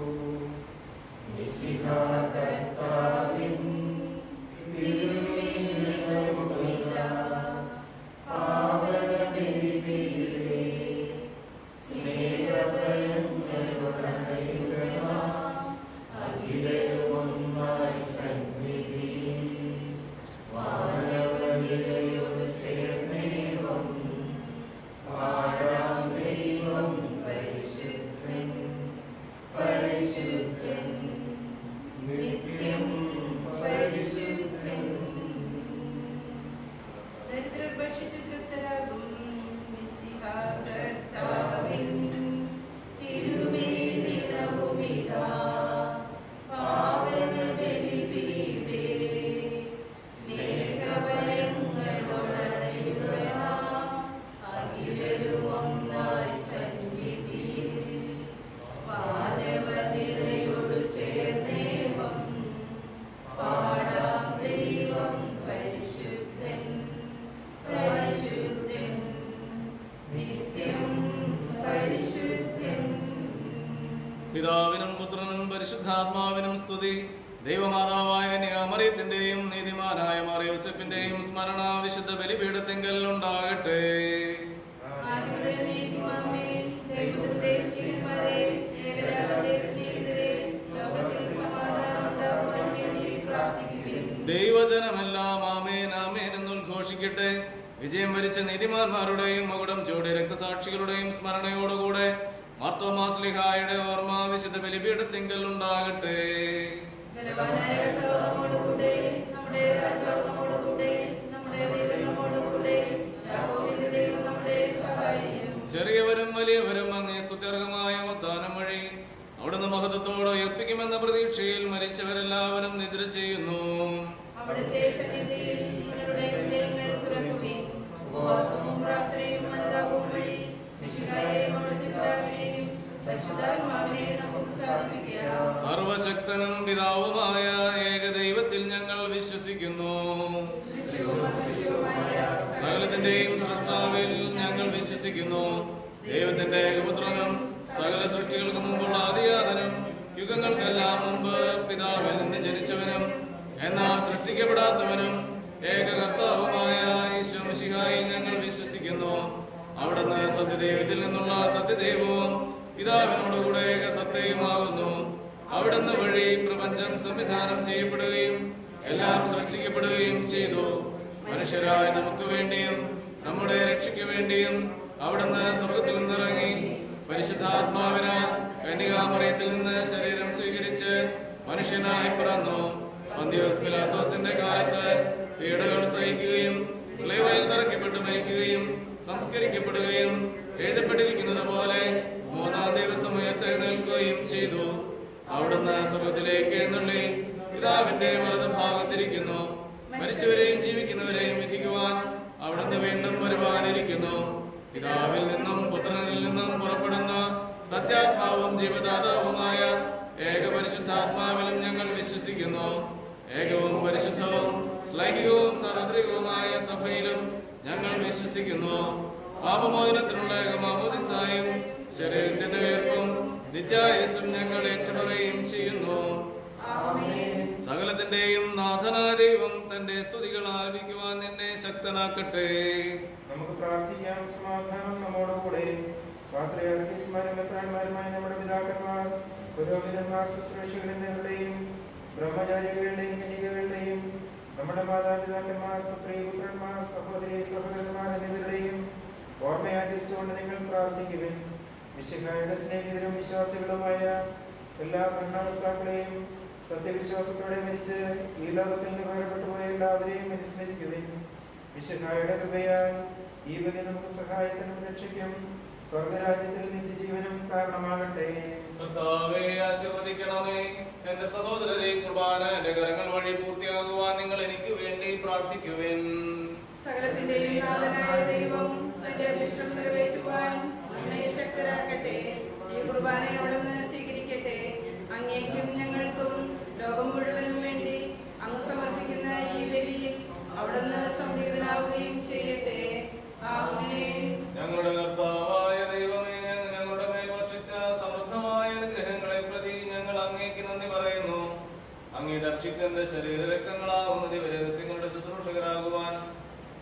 പിതാവിനും പുത്രനും പരിശുദ്ധാത്മാവിനും സ്തുതി. ദൈവമാതാവായ കന്യകാമറിയത്തിന്റെയും നീതിമാനായ മാർ യോസേപ്പിന്റെയും സ്മരണ വിശുദ്ധ ബലിപീഠത്തിങ്കൽ ഉണ്ടാകട്ടെ. ദൈവജനമെല്ലാം ആമേൻ ആമേൻ എന്നുദ്ഘോഷിക്കട്ടെ. വിജയം വരിച്ച നീതിമാന്മാരുടെയും മകുടം ചൂടി രക്തസാക്ഷികളുടെയും സ്മരണയോടുകൂടെ മാർത്തോമാസ്ലിഹായുടെ ഓർമ്മ വിശുദ്ധ ബലിപീഠത്തിങ്കൽ ഉണ്ടാകട്ടെ. ചെറിയവരും വലിയവരും അങ്ങേ സ്തുത്യർഹമായ വാഗ്ദാനം വഴി അവിടുന്ന് മഹത്വത്തോടെ ഉയർപ്പിക്കുമെന്ന പ്രതീക്ഷയിൽ മരിച്ചവരെല്ലാവരും നിദ്ര ചെയ്യുന്നു. സർവശക്തനും പിതാവുമായ ഏകദൈവത്തിൽ ഞങ്ങൾ വിശ്വസിക്കുന്നു. സകലത്തിന്റെയും സൃഷ്ടാവിൽ ഞങ്ങൾ വിശ്വസിക്കുന്നു. ദൈവത്തിന്റെ ഏകപുത്രനും സകല സൃഷ്ടികൾക്ക് മുമ്പുള്ള ആദിയാതനും യുഗങ്ങൾക്കെല്ലാം മുമ്പ് പിതാവിൽ നിന്ന് ജനിച്ചവനും എന്നാൽ സൃഷ്ടിക്കപ്പെടാത്തവനും ഏകകർത്താവുമായ ഈശോ മിശിഹായിൽ ഞങ്ങൾ വിശ്വസിക്കുന്നു. അവിടുന്ന് സത്യദൈവത്തിൽ നിന്നുള്ള സത്യദൈവവും പിതാവിനോടുകൂടെ ഏകസത്യവുമാകുന്നു. അവിടുന്ന് വഴി പ്രപഞ്ചം സംവിധാനം ചെയ്യപ്പെടുകയും എല്ലാം സൃഷ്ടിക്കപ്പെടുകയും ചെയ്തു. മനുഷ്യരായ നമുക്ക് വേണ്ടിയും നമ്മുടെ രക്ഷയ്ക്ക് വേണ്ടിയും അവിടുന്ന് സ്വർഗത്തിൽ നിന്നിറങ്ങി പരിശുദ്ധാത്മാവിനാൽ കന്യകാമറിയത്തിൽ നിന്ന് ശരീരം സ്വീകരിച്ച് മനുഷ്യനായി പിറന്നു. പന്തിയോസ് പിലാത്തോസിന്റെ കാലത്ത് പീഡകൾ സഹിക്കുകയും ക്ലേവയിൽ തറയ്ക്കപ്പെട്ട് മരിക്കുകയും സംസ്കരിക്കപ്പെടുകയും എഴുതപ്പെട്ടിരിക്കുന്നത് പോലെ മൂന്നാം ദിവസം ഉയർത്തെഴുന്നേൽക്കുകയും ചെയ്തു. അവിടുന്ന് സ്വർഗത്തിലേക്ക് എഴുന്നള്ളി പിതാവിന്റെ വലതു ഭാഗത്തിരിക്കുന്നു. മരിച്ചവരെയും ജീവിക്കുന്നവരെയും വിധിക്കുവാൻ അവിടുന്ന് വീണ്ടും വരുവാനിരിക്കുന്നു. പിതാവിൽ നിന്നും പുത്രനിൽ നിന്നും പുറപ്പെടുന്ന സത്യാത്മാവും ജീവദാതാവുമായ ഏകപരിശുദ്ധാത്മാവിലും ഞങ്ങൾ വിശ്വസിക്കുന്നു. ഏകവും പരിശുദ്ധവും ശ്ലൈഹികവും സാർവത്രികവുമായ സഭയിലും ഞങ്ങൾ വിശ്വസിക്കുന്നു. പാപമോചനത്തിനുള്ള ഏകമാമോദിസായും ശരീരത്തിന്റെ ഉയർപ്പും നിത്യായുസ്സും ഞങ്ങൾ ഏറ്റുപറയുകയും ചെയ്യുന്നു. സകലത്തിന്റെയും നാഥനായ ദൈവം തന്റെ സ്തുതികൾ ആലപിക്കുവാൻ നിന്നെ ശക്തനാക്കട്ടെ. നമുക്ക് പ്രാർത്ഥിക്കാം. സമാധാനം നമ്മോടുകൂടെ. പാത്രിയാർക്കീസ്മാരും മെത്രാന്മാരുമായ നമ്മുടെ പിതാക്കന്മാർ, പുരോഹിതന്മാർ, ശുശ്രൂഷകരുടെയും ബ്രഹ്മചാരികളുടെയും കന്യകകളുടെയും നമ്മുടെ മാതാപിതാക്കന്മാർ, പുത്രി പുത്രന്മാർ, സഹോദരി സഹോദരന്മാർ എന്നിവരുടെയും ഓർമ്മയാചരിച്ചുകൊണ്ട് നിങ്ങൾ പ്രാർത്ഥിക്കുവിൻ. മിശിഹായുടെ സ്നേഹിതരും വിശ്വാസികളുമായ എല്ലാ ഭരണകർത്താക്കളെയും സത്യവിശ്വാസത്തോടെ മരിച്ച് ഈ ലോകത്തിൽ നിന്ന് വേർപെട്ടുപോയ എല്ലാവരെയും അനുസ്മരിക്കുവിൻ. മിശിഹായുടെ കൃപയാൽ ഈ വലിയ നമുക്ക് സഹായത്തിനും രക്ഷയ്ക്കും സ്വർഗരാജ്യത്തിൽ നിത്യജീവനും കാരണമാകട്ടെ. കർത്താവേ, ആശീർവദിക്കണമേ. എന്റെ സഹോദരരെ, കുർബാന എന്റെ കരങ്ങൾ വഴി പൂർത്തിയാകുവാൻ നിങ്ങൾ എനിക്ക് വേണ്ടി പ്രാർത്ഥിക്കുവിൻ. സകലത്തിന്റെയും നാഥനായ ദൈവം തന്റെ അഭിഷ്ടം നിറവേറ്റുവാൻ നമ്മെ ശക്തരാക്കട്ടെ. ഈ കുർബാനയെ അവിടുന്ന് സ്വീകരിക്കട്ടെ. അങ്ങേക്കും ഞങ്ങൾക്കും ലോകം മുഴുവനും വേണ്ടി അങ്ങ് സമർപ്പിക്കുന്ന ഈ ബലിയിൽ അവിടുന്ന് സംപ്രീതനാവുകയും ചെയ്യട്ടെ. ആമേൻ. ഞങ്ങളുടെ കർത്താവായ ദൈവമേ, ഞങ്ങളുടെ മേൽ വർഷിച്ച സമൃദ്ധമായ അനുഗ്രഹങ്ങളെ പ്രതി ഞങ്ങൾ അങ്ങേക്ക് നന്ദി പറയുന്നു. അങ്ങയുടെ അഭിഷിക്തന്റെ ശരീരരക്തങ്ങളാവുന്ന ദിവരഹസ്യങ്ങളുടെ ശുശ്രൂഷകരാകുവാൻ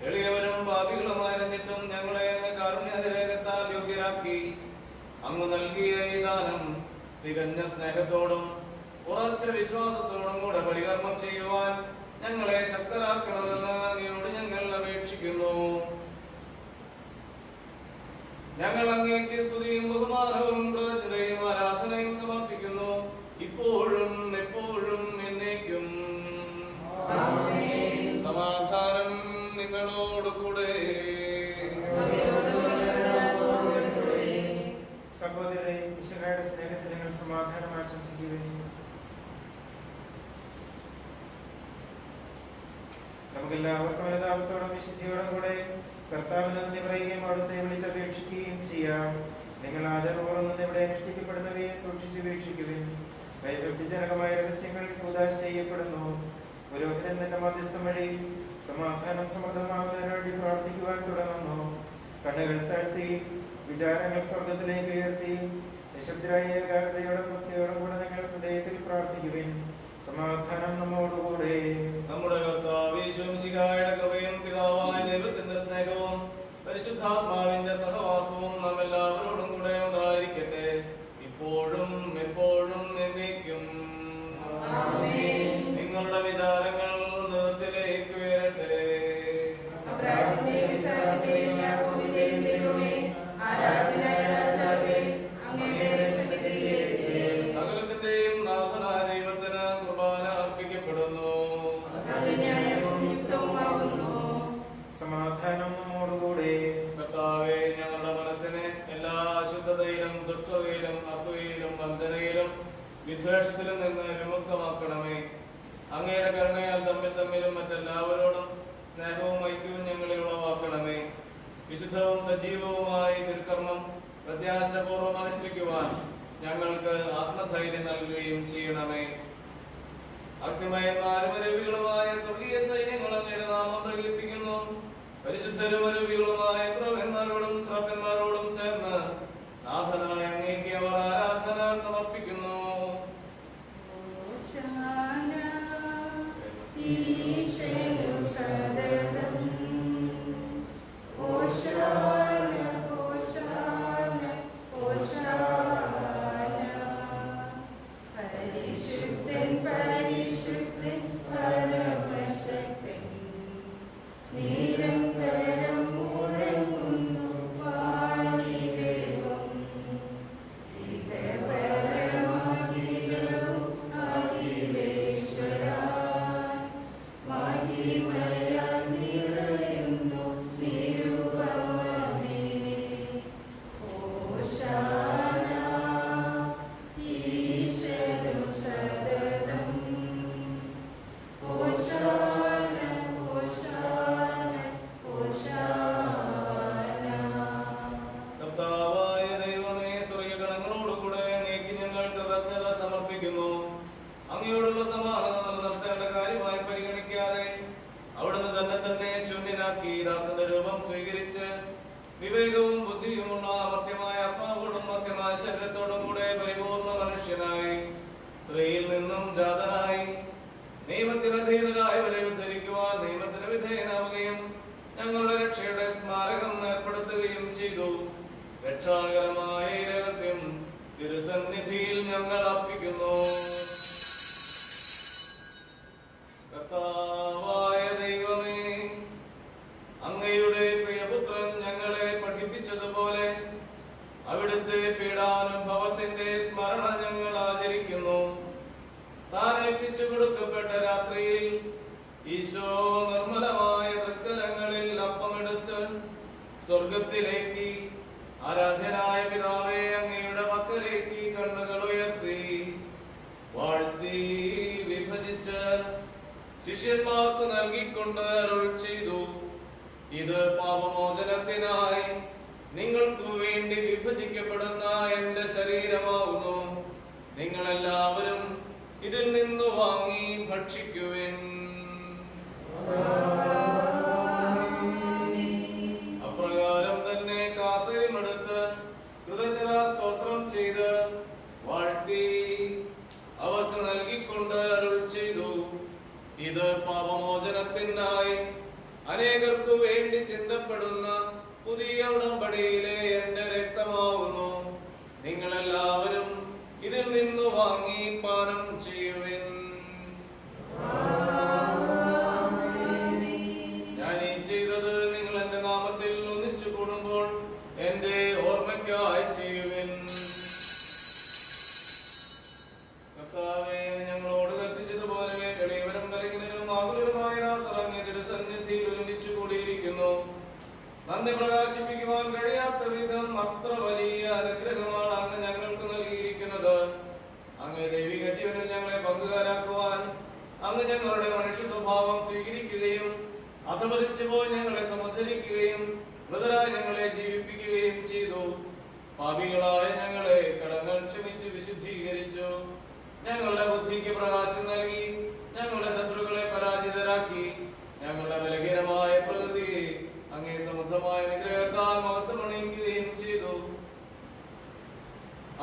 എളിയവരും പാപികളുമായിരുന്നിട്ടും ഞങ്ങളെ അങ്ങ് കാരുണ്യാതിരേകത്താൽ യോഗ്യരാക്കി. അങ്ങ് നൽകിയ ഈ ദാനം തികഞ്ഞ സ്നേഹത്തോടും ഉറച്ച വിശ്വാസത്തോടും കൂടെ പരികർമ്മം ചെയ്യുവാൻ ഞങ്ങളെ ശക്തരാക്കണമെന്ന് അങ്ങയോട് ഞങ്ങൾ അപേക്ഷിക്കുന്നു. ഞങ്ങൾ അങ്ങേക്ക് സ്തുതിയും ബഹുമാനവും കൃതജ്ഞതയും ആരാധനയും സമർപ്പിക്കുന്നു, ഇപ്പോഴും എപ്പോഴും എന്നേക്കും. സമാധാനം നിങ്ങളോട് കൂടെ. സഹോദരരെ, മിശിഹായുടെ സ്നേഹത്തിൽ നിങ്ങൾ സമാധാനം ആശംസിക്കുകയും നമുക്കെല്ലാവർക്കും അനുതാപത്തോടും വിശുദ്ധിയോടും കൂടെ കർത്താവിന് നന്ദി പറയുകയും അവിടുത്തെ വിളിച്ചപേക്ഷിക്കുകയും ചെയ്യാം. നിങ്ങൾ ആദരപൂർവ്വം നിന്ന് ഇവിടെ അനുഷ്ഠിക്കപ്പെടുന്നവയെ സൂക്ഷിച്ച് വീക്ഷിക്കുവിൻ. ഭയഭക്തിജനകമായ രഹസ്യങ്ങൾ ഉദാശ ചെയ്യപ്പെടുന്നു. പുരോഹിതൻ തന്റെ മധ്യസ്ഥം വഴി സമാധാനം സമൃദ്ധമാകുന്നതിന് വേണ്ടി പ്രാർത്ഥിക്കുവാൻ തുടങ്ങുന്നു. കണ്ണുകൾ താഴ്ത്തി വിചാരങ്ങൾ സ്വർഗത്തിലേക്ക് ഉയർത്തി നിശബ്ദരായ ഏകാഗ്രതയോടും ഭക്തിയോടും കൂടെ നിങ്ങൾ ഹൃദയത്തിൽ പ്രാർത്ഥിക്കുവിൻ. സമാധാനം നമ്മോടുകൂടെ. നമ്മുടെ കർത്താവ് യേശു മിശിഹായുടെ കൃപയും പിതാവായ ദൈവത്തിന്റെ സ്നേഹവും പരിശുദ്ധാത്മാവിന്റെ സഹവാസവും നാം എല്ലാവരോടും കൂടെ ഉണ്ടായിരിക്കട്ടെ, ഇപ്പോഴും എപ്പോഴും എന്നേക്കും. നിങ്ങളുടെ വിചാരങ്ങൾ ഉന്നതത്തിലേക്ക് ഉയരട്ടെ. സകലത്തിന്റെയും നാഥനായ ദൈവത്തിന് കുർബാന അർപ്പിക്കപ്പെടുന്നു. സമാധാനം നമ്മോടുകൂടെ. കർത്താവേ, ഞങ്ങളുടെ മനസ്സിനെ എല്ലാ അശുദ്ധതയിലും ദുഷ്ടതയിലും അസൂയയിലും വഞ്ചനയിലും വിദ്വേഷത്തിലും നിന്ന് വിമുക്തമാക്കണമേ. അങ്ങയുടെ കരുണയാൽ തമ്മിലും മറ്റെല്ലാവരോടും സ്നേഹവും ഐക്യവും ഞങ്ങളിൽ ഉളവാക്കണമേ. വിശുദ്ധവും സജീവവുമായി ദുർക്കർമ്മം പ്രത്യാശപൂർവ്വം അനുഷ്ഠിക്കുവാൻ ഞങ്ങൾക്ക് ആത്മധൈര്യം നൽകുകയും ചെയ്യണമേ. അഗ്നിമയന്മാരും അരൂപികളുമായ സ്വർഗീയ സൈന്യങ്ങൾ അങ്ങയുടെ നാമം പ്രകീർത്തിക്കുന്നു. പരിശുദ്ധരും അരൂപികളുമായ പ്രഭന്മാരോടും ശ്രദ്ധന്മാരോടും ചേർന്ന് നാഥനായ അങ്ങേക്ക് അവർ ആരാധന സമർപ്പിക്കുന്നു. അങ്ങയോടുള്ള സമാധാനം നിലനിർത്തേണ്ട കാര്യമായി പരിഗണിക്കാതെ അവിടുന്ന് തന്നെ ശൂന്യനാക്കി ദാസന്റെ രൂപം സ്വീകരിച്ച് വിവേകവും ബുദ്ധിയുമുള്ള മധ്യമായ ആത്മാവോടും മധ്യമായ ശരീരത്തോടും കൂടെ പരിപൂർണ മനുഷ്യനായി സ്ത്രീയിൽ നിന്നും ജാതനായി നിയമത്തിന് അധീനരായവരെ ഉദ്ധരിക്കുവാൻ നിയമത്തിന് വിധേയനാവുകയും ഞങ്ങളുടെ രക്ഷയുടെ സ്മാരകം ഏർപ്പെടുത്തുകയും ചെയ്തു. രക്ഷാകരമായ ഈ രഹസ്യം തിരുസന്നിധിയിൽ ഞങ്ങൾ അർപ്പിക്കുന്നു. കർത്താവായ ദൈവമേ, അങ്ങയുടെ പ്രിയപുത്രൻ ഞങ്ങളെ പഠിപ്പിച്ചതുപോലെ അവിടുത്തെ പീഡാനുഭവത്തിന്റെ സ്മരണ ഞങ്ങൾ ആചരിക്കുന്നു. താൻ ഏൽപ്പിച്ചു കൊടുക്കപ്പെട്ട രാത്രിയിൽ ഈശോ നിർമ്മലമായ തൃക്കരങ്ങളിൽ അപ്പമെടുത്ത് സ്വർഗത്തിലേക്ക് ആരാധ്യനായ പിതാവേ, അങ്ങയുടെ പക്കലേക്ക് കണ്ണുകൾ ഉയർത്തി വാഴ്ത്തി വിഭജിച്ച് ശിഷ്യന്മാർക്ക് നൽകിക്കൊണ്ട് അരുൾ ചെയ്തു, ഇത് പാപമോചനത്തിനായി നിങ്ങൾക്ക് വേണ്ടി വിഭജിക്കപ്പെടുന്ന എന്റെ ശരീരമാകുന്നു. നിങ്ങളെല്ലാവരും ഇതിൽ നിന്ന് വാങ്ങി ഭക്ഷിക്കുവിൻ. അപ്രകാരം തന്നെ കാസയുമെടുത്ത് കൃതജ്ഞതാ സ്തോത്രം ചെയ്ത് വാഴ്ത്തി അവർക്ക് നൽകിക്കൊണ്ട് അരുൾ ചെയ്തു, ഇത് പാപമോചനത്തിനായി അനേകർക്കു വേണ്ടി ചിന്തപ്പെടുന്ന പുതിയ ഉടമ്പടിയിലെ എന്റെ രക്തമാകുന്നു. നിങ്ങളെല്ലാവരും ഇതിൽ നിന്ന് വാങ്ങി പാനം ചെയ്യുവിൻ. ഞാൻ ഈ ചെയ്തത് നിങ്ങൾ എന്റെ നാമത്തിൽ ഒന്നിച്ചു കൂടുമ്പോൾ എന്റെ ഓർമ്മയ്ക്കായി ചെയ്യുവിൻ. കർത്താവേ, ഞങ്ങളോട് കൽപ്പിച്ചതുപോലെ എളിയവരും ബലഹീനരും ആകുലരുമായ തിരുസന്നിധിയിൽ ഒരുമിച്ച് കൂടിയിരിക്കുന്നു. നന്ദി പ്രകാശിപ്പിക്കുവാൻ കഴിയാത്ത വിധം അത്ര വലിയ അനുഗ്രഹമാണ് അങ്ങ് ഞങ്ങൾക്ക് നൽകിയിരിക്കുന്നത്. അങ്ങ് ദൈവിക ജീവനിൽ ഞങ്ങളെ പങ്കുകാരാക്കുവാൻ അങ്ങ് ഞങ്ങളുടെ മനുഷ്യ സ്വഭാവം സ്വീകരിക്കുകയും അധപതിച്ചു പോയി ഞങ്ങളെ സമുദ്ധരിക്കുകയും മൃതരായി ഞങ്ങളെ ജീവിപ്പിക്കുകയും ചെയ്തു. പാപികളായ ഞങ്ങളെ കടങ്ങൾ ക്ഷമിച്ച് വിശുദ്ധീകരിച്ചു. ഞങ്ങളുടെ ബുദ്ധിക്ക് പ്രകാശം നൽകി ഞങ്ങളുടെ ശത്രുക്കളെ പരാജിതരാക്കി. ഞങ്ങളുടെ ബലഹീനമായ പ്രകൃതിയെ അങ്ങേ സമൃദ്ധമായ അനുഗ്രഹത്താൽ മഹത്വമണിയിക്കുകയും ചെയ്തു.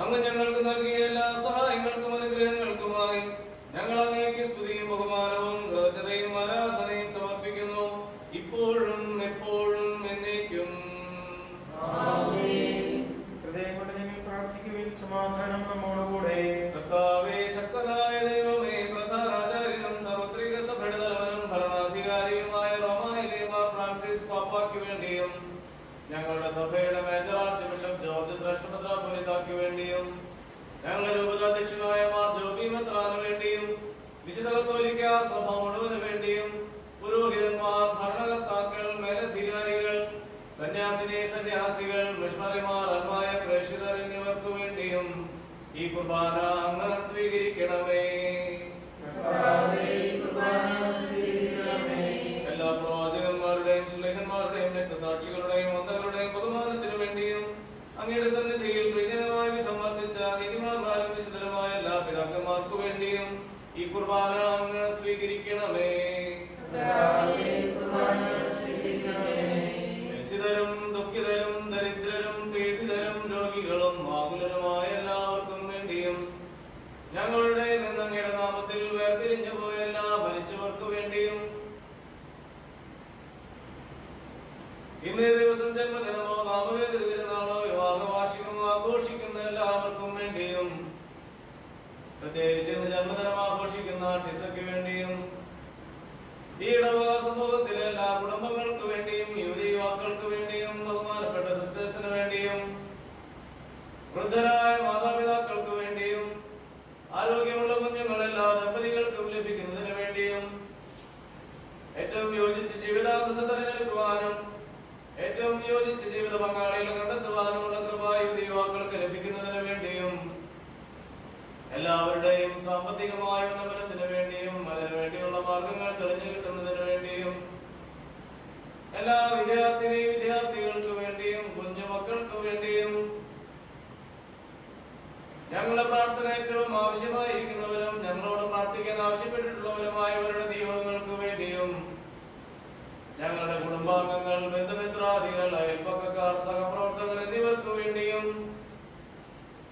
അങ്ങ് ഞങ്ങൾക്ക് നൽകിയ എല്ലാ സഹായങ്ങൾക്കും അനുഗ്രഹങ്ങൾക്കുമായി ഞങ്ങൾ അങ്ങേക്ക് സ്തുതിയും ബഹുമാനവും കൃതജ്ഞതയും ആരാധനയും സമർപ്പിക്കുന്നു, ഇപ്പോഴും എപ്പോഴും എന്നേക്കും. ഹൃദയം കൊണ്ട് ഞങ്ങൾ പ്രാർത്ഥിക്കുവിൻ. സമാധാനം നമ്മോടുകൂടെ. കർത്താവേ, ശക്തനായ ദൈവമേ, പ്രധാനാചാര്യനും സാർവത്രിക സഭയുടെ തലവനും ഭരണാധികാരിയുമായ റോമായിലെ ഫ്രാൻസിസ് പാപ്പായ്ക്ക് വേണ്ടിയും ഞങ്ങളുടെ സഭയുടെ മേജർ ആർച്ച് ബിഷപ്പ് ജോർജ് ശ്രേഷ്ഠ മെത്രാപ്പൊലീത്തായ്ക്ക് വേണ്ടിയും ഞങ്ങളുടെ രൂപതാധ്യക്ഷനായ മാർ ജോബി മെത്രാന് വേണ്ടിയും വിശുദ്ധ കത്തോലിക്ക സഭ മുഴുവന് വേണ്ടിയും പുരോഹിതന്മാർ, ഭരണകർത്താക്കൾ, മേലധികാരികൾ, സന്യാസികൾ, മിഷണറിമാർ, അന്മായ പ്രേക്ഷിതർ എന്നിവർക്ക് വേണ്ടിയും ഈ കുർബാന അങ്ങ് സ്വീകരിക്കണമേ. എല്ലാ പ്രവാചകന്മാരുടെയും ശ്ലേഖന്മാരുടെയും രക്തസാക്ഷികളുടെയും അന്തകളുടെയും ബഹുമാനത്തിനു വേണ്ടിയും അങ്ങയുടെ സന്നിധിയിൽ പ്രീതികരമായ വിധം വർദ്ധിച്ച നീതിമാന്മാരും വിശുദ്ധരുമായ എല്ലാ പിതാക്കന്മാർക്കു വേണ്ടിയും ഈ കുർബാന അങ്ങ് സ്വീകരിക്കണമേ. രസിതരും ദുഃഖിതരും ദരിദ്രരും പീഡിതരും രോഗികളും ആകുലരുമായ എല്ലാവർക്കും വേണ്ടിയും ഞങ്ങളുടെ അങ്ങയുടെ നാമത്തിൽ വേർതിരിഞ്ഞു പോയ എല്ലാ മരിച്ചവർക്ക് വേണ്ടിയും ഇന്നേ ദിവസം ജന്മദിനമോ നാമവേദ തിരുനാളോ വിവാഹ വാർഷികമോ ആഘോഷിക്കുന്ന എല്ലാവർക്കും വേണ്ടിയും പ്രത്യേകിച്ച് ഇന്ന് ജന്മദിനം ആഘോഷിക്കുന്ന ടിസയ്ക്ക് വേണ്ടിയും ഈ ഇടവക സമൂഹത്തിലെ എല്ലാ കുടുംബങ്ങൾക്ക് വേണ്ടിയും യുവതി യുവാക്കൾക്ക് വേണ്ടിയും ബഹുമാനപ്പെട്ട സിസ്റ്റേഴ്സിന് വേണ്ടിയും വൃദ്ധരായ മാതാപിതാക്കൾക്ക് വേണ്ടിയും ആരോഗ്യമുള്ള കുഞ്ഞുങ്ങളെല്ലാ ദമ്പതികൾക്കും ലഭിക്കുന്നതിന് വേണ്ടിയും ഏറ്റവും യോജിച്ച് ജീവിതാന്തസ് തിരഞ്ഞെടുക്കുവാനും ഏറ്റവും യോജിച്ച് ജീവിത പങ്കാളികളെ കണ്ടെത്തുവാനുമുള്ള കൃപ യുവതി യുവാക്കൾക്ക് ലഭിക്കുന്നതിന് വേണ്ടിയും എല്ലാവരുടെയും സാമ്പത്തികമായ ഉന്നമനത്തിന് വേണ്ടിയും അതിനു വേണ്ടിയുള്ള മാർഗങ്ങൾ തെളിഞ്ഞു കിട്ടുന്നതിന് വേണ്ടിയും എല്ലാ വിദ്യാർത്ഥികൾക്ക് വേണ്ടിയും കുഞ്ഞുമക്കൾക്ക് വേണ്ടിയും ഞങ്ങളുടെ പ്രാർത്ഥന ഏറ്റവും ആവശ്യമായിരിക്കുന്നവരും ഞങ്ങളോട് പ്രാർത്ഥിക്കാൻ ആവശ്യപ്പെട്ടിട്ടുള്ളവരുമായവരുടെ നിയോഗങ്ങൾക്ക് വേണ്ടിയും ഞങ്ങളുടെ കുടുംബാംഗങ്ങൾ, ബന്ധുമിത്രാദികൾ, അയൽപ്പക്കക്കാർ, സഹപ്രവർത്തകർ എന്നിവർക്ക് വേണ്ടിയും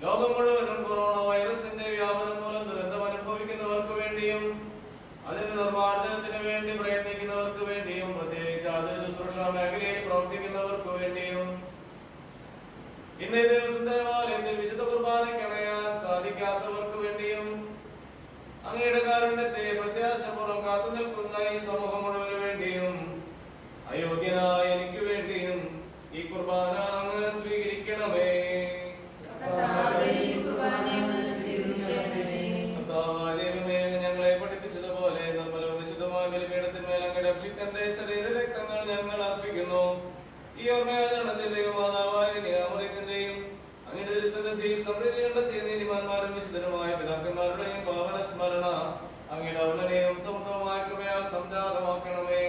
ലോകം മുഴുവനും കൊറോണ വൈറസിന്റെ വ്യാപനം മൂലം ദുരന്തം അനുഭവിക്കുന്നവർക്ക് വേണ്ടിയും അതിന്റെ നിർമ്മാർജ്ജനത്തിന് വേണ്ടി പ്രയത്നിക്കുന്നവർക്ക് വേണ്ടിയും പ്രത്യേകിച്ച് ആതുര ശുശ്രൂഷ മേഖലയിൽ പ്രവർത്തിക്കുന്നവർക്ക് വേണ്ടിയും ഇന്നേ ദിവസം ദേവാലയത്തിൽ വിശുദ്ധ കുർബാനയ്ക്കണയാൻ സാധിക്കാത്തവർക്ക് വേണ്ടിയും അങ്ങയുടെ കാരുണ്യത്തെ പ്രത്യാശപൂർവ്വം കാത്തു നിൽക്കുന്ന ഈ സമൂഹം മുഴുവന് വേണ്ടിയും അയോഗ്യനായ എനിക്ക് വേണ്ടിയും ഈ കുർബാന അങ്ങ് സ്വീകരിക്കണമേ. ഞങ്ങളെ പഠിപ്പിച്ചതുപോലെ നിർമ്മലവും വിശുദ്ധമായ ബലിപീഠത്തിന്മേൽ അങ്ങയുടെ അഭിഷിക്തന്റെ ശരീരരക്തങ്ങൾ ഞങ്ങൾ അർപ്പിക്കുന്നു. ഈ ഓർമ്മയാചരണത്തിൽ ദൈവമാതാവായ നിയാമറിയത്തിന്റെ സത്യത്തിൽ സമൃദ്ധി കണ്ടെത്തിയ നീതിമാന്മാരും വിശുദ്ധരുമായ പിതാക്കന്മാരുടെയും പാവന സ്മരണ അങ്ങയുടെ ഔന്നനെയും സമത്വമായ കൃപയാൽ സംജാതമാക്കണമേ.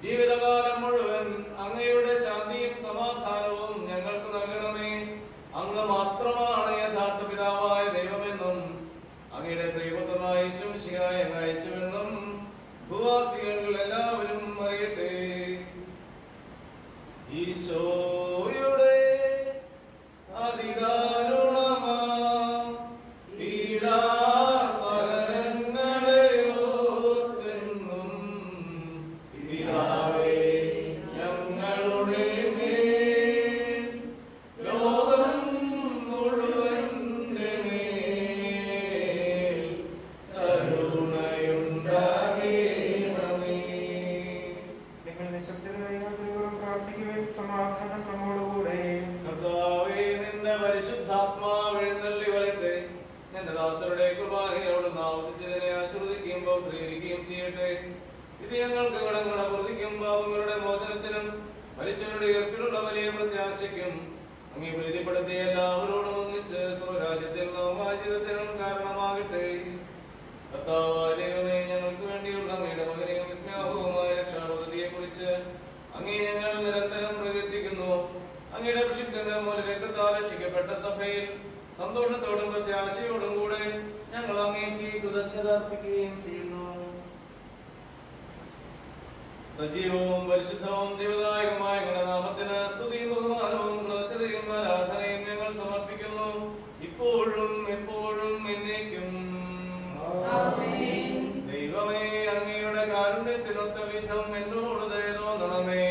ജീവിതകാലം മുഴുവൻ അങ്ങയുടെ ശാന്തിയും സമാധാനവും ഞങ്ങൾക്ക് നൽകണമേ. അങ്ങ് മാത്രമാണ് യഥാർത്ഥ പിതാവായ ദൈവമെന്നും അങ്ങയുടെ പ്രിയപുത്രനായ യേശുമിശിഹായെ അങ്ങ് അയച്ചുവെന്നും ഭൂവാസികൾ എല്ലാവരും അറിയട്ടെ. ഈശോയുടെ അതിദാരുണമാ പീഡാസഹനങ്ങളെ ഓർത്തെന്നും പിതാവേ ഞങ്ങളുടെ മേൽ ലോകം മുഴുവന്റെ മേൽ കരുണയുണ്ടാകേണമേ. നിങ്ങൾ നിശബ്ദരായി യാതൊരുവരും പ്രാർത്ഥിക്കുവാൻ സമാധാനം നമ്മോടുകൂടെ. കർത്താവേ, നിന്റെ പരിശുദ്ധാത്മാവ് എഴുന്നള്ളി വരട്ടെ. നിന്റെ ദാസരുടെ കുർബാനയോട് ആവശ്യിച്ചതിനെ ആശ്രദിക്കുകയും പൗത്രീകരിക്കുകയും ചെയ്യട്ടെ. ഇത് ഞങ്ങൾക്ക് കടങ്ങളുടെ പ്രതിക്കും പാപങ്ങളുടെ മോചനത്തിനും മരിച്ചവരുടെ ഉയർപ്പിലുള്ള വലിയ പ്രത്യാശയ്ക്കും അങ്ങേ പ്രീതിപ്പെടുത്തിയ എല്ലാവരോടും ഒന്നിച്ച് സ്വരാജ്യത്തിൽ നവമാചിതത്തിനും കാരണമാകട്ടെ. കർത്താവായ ദൈവമേ, ഞങ്ങൾക്ക് വേണ്ടിയുള്ള അങ്ങയുടെ മകനെയും വിസ്മയാപകവുമായ രക്ഷാപദ്ധതിയെ കുറിച്ച് അങ്ങേ ഞങ്ങൾ നിരന്തരം പ്രകീർത്തിക്കുന്നു. അങ്ങയുടെ അഭിഷിക്തന്റെ മൂല രക്തത്താൽ രക്ഷിക്കപ്പെട്ട സഭയിൽ സന്തോഷത്തോടും പ്രത്യാശയോടും കൂടെ ഞങ്ങൾ അങ്ങേക്ക് കൃതജ്ഞത അർപ്പിക്കുകയും ചെയ്യുന്നു. സജീവവും പരിശുദ്ധവും ജീവദായകമായ അങ്ങയുടെ നാമത്തിന് സ്തുതിയും ബഹുമാനവും കൃതജ്ഞതയും ആരാധനയും ഞങ്ങൾ സമർപ്പിക്കുന്നു, ഇപ്പോഴും എപ്പോഴും എന്നേക്കും. ദൈവമേ, അങ്ങയുടെ കാരുണ്യത്തിനൊത്ത വിധം എന്നോട് ദയ തോന്നണമേ.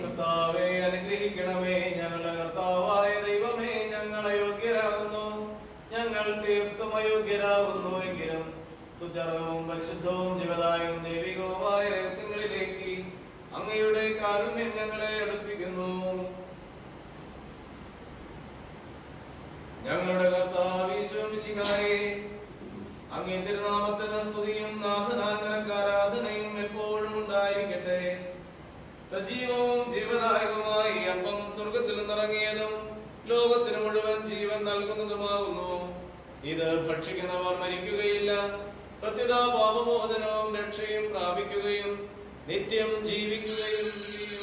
കർത്താവേ, അനുഗ്രഹിക്കണമേ. ഞങ്ങളുടെ കർത്താവായ ദൈവമേ, ഞങ്ങൾ അയോഗ്യരാകുന്നു, ഞങ്ങൾ തീർത്തും അയോഗ്യരാകുന്നു. എങ്കിലും സ്തുത്യർഹവും പരിശുദ്ധവും ജീവദായകവും ദൈവികവുമായ രഹസ്യങ്ങളിലേക്ക് അങ്ങയുടെ കാരുണ്യം ഞങ്ങളെ അടുപ്പിക്കുന്നു. ഞങ്ങളുടെ കർത്താവ് യേശുമിശിഹായേ, അങ്ങേ തിരുനാമത്തിന് സ്തുതിയും നാഥനായ നിനക്ക് ആരാധനയും എപ്പോഴും ഉണ്ടായിരിക്കട്ടെ. സജീവവും ജീവദായകവുമായ ഈ അപ്പം സ്വർഗത്തിൽ നിന്നിറങ്ങിയതും ലോകത്തിന് മുഴുവൻ ജീവൻ നൽകുന്നതുമാകുന്നു. ഇത് ഭക്ഷിക്കുന്നവർ മരിക്കുകയില്ല, പ്രത്യുത പാപമോചനവും രക്ഷയും പ്രാപിക്കുകയും നിത്യം ജീവിക്കുകയും ചെയ്യും.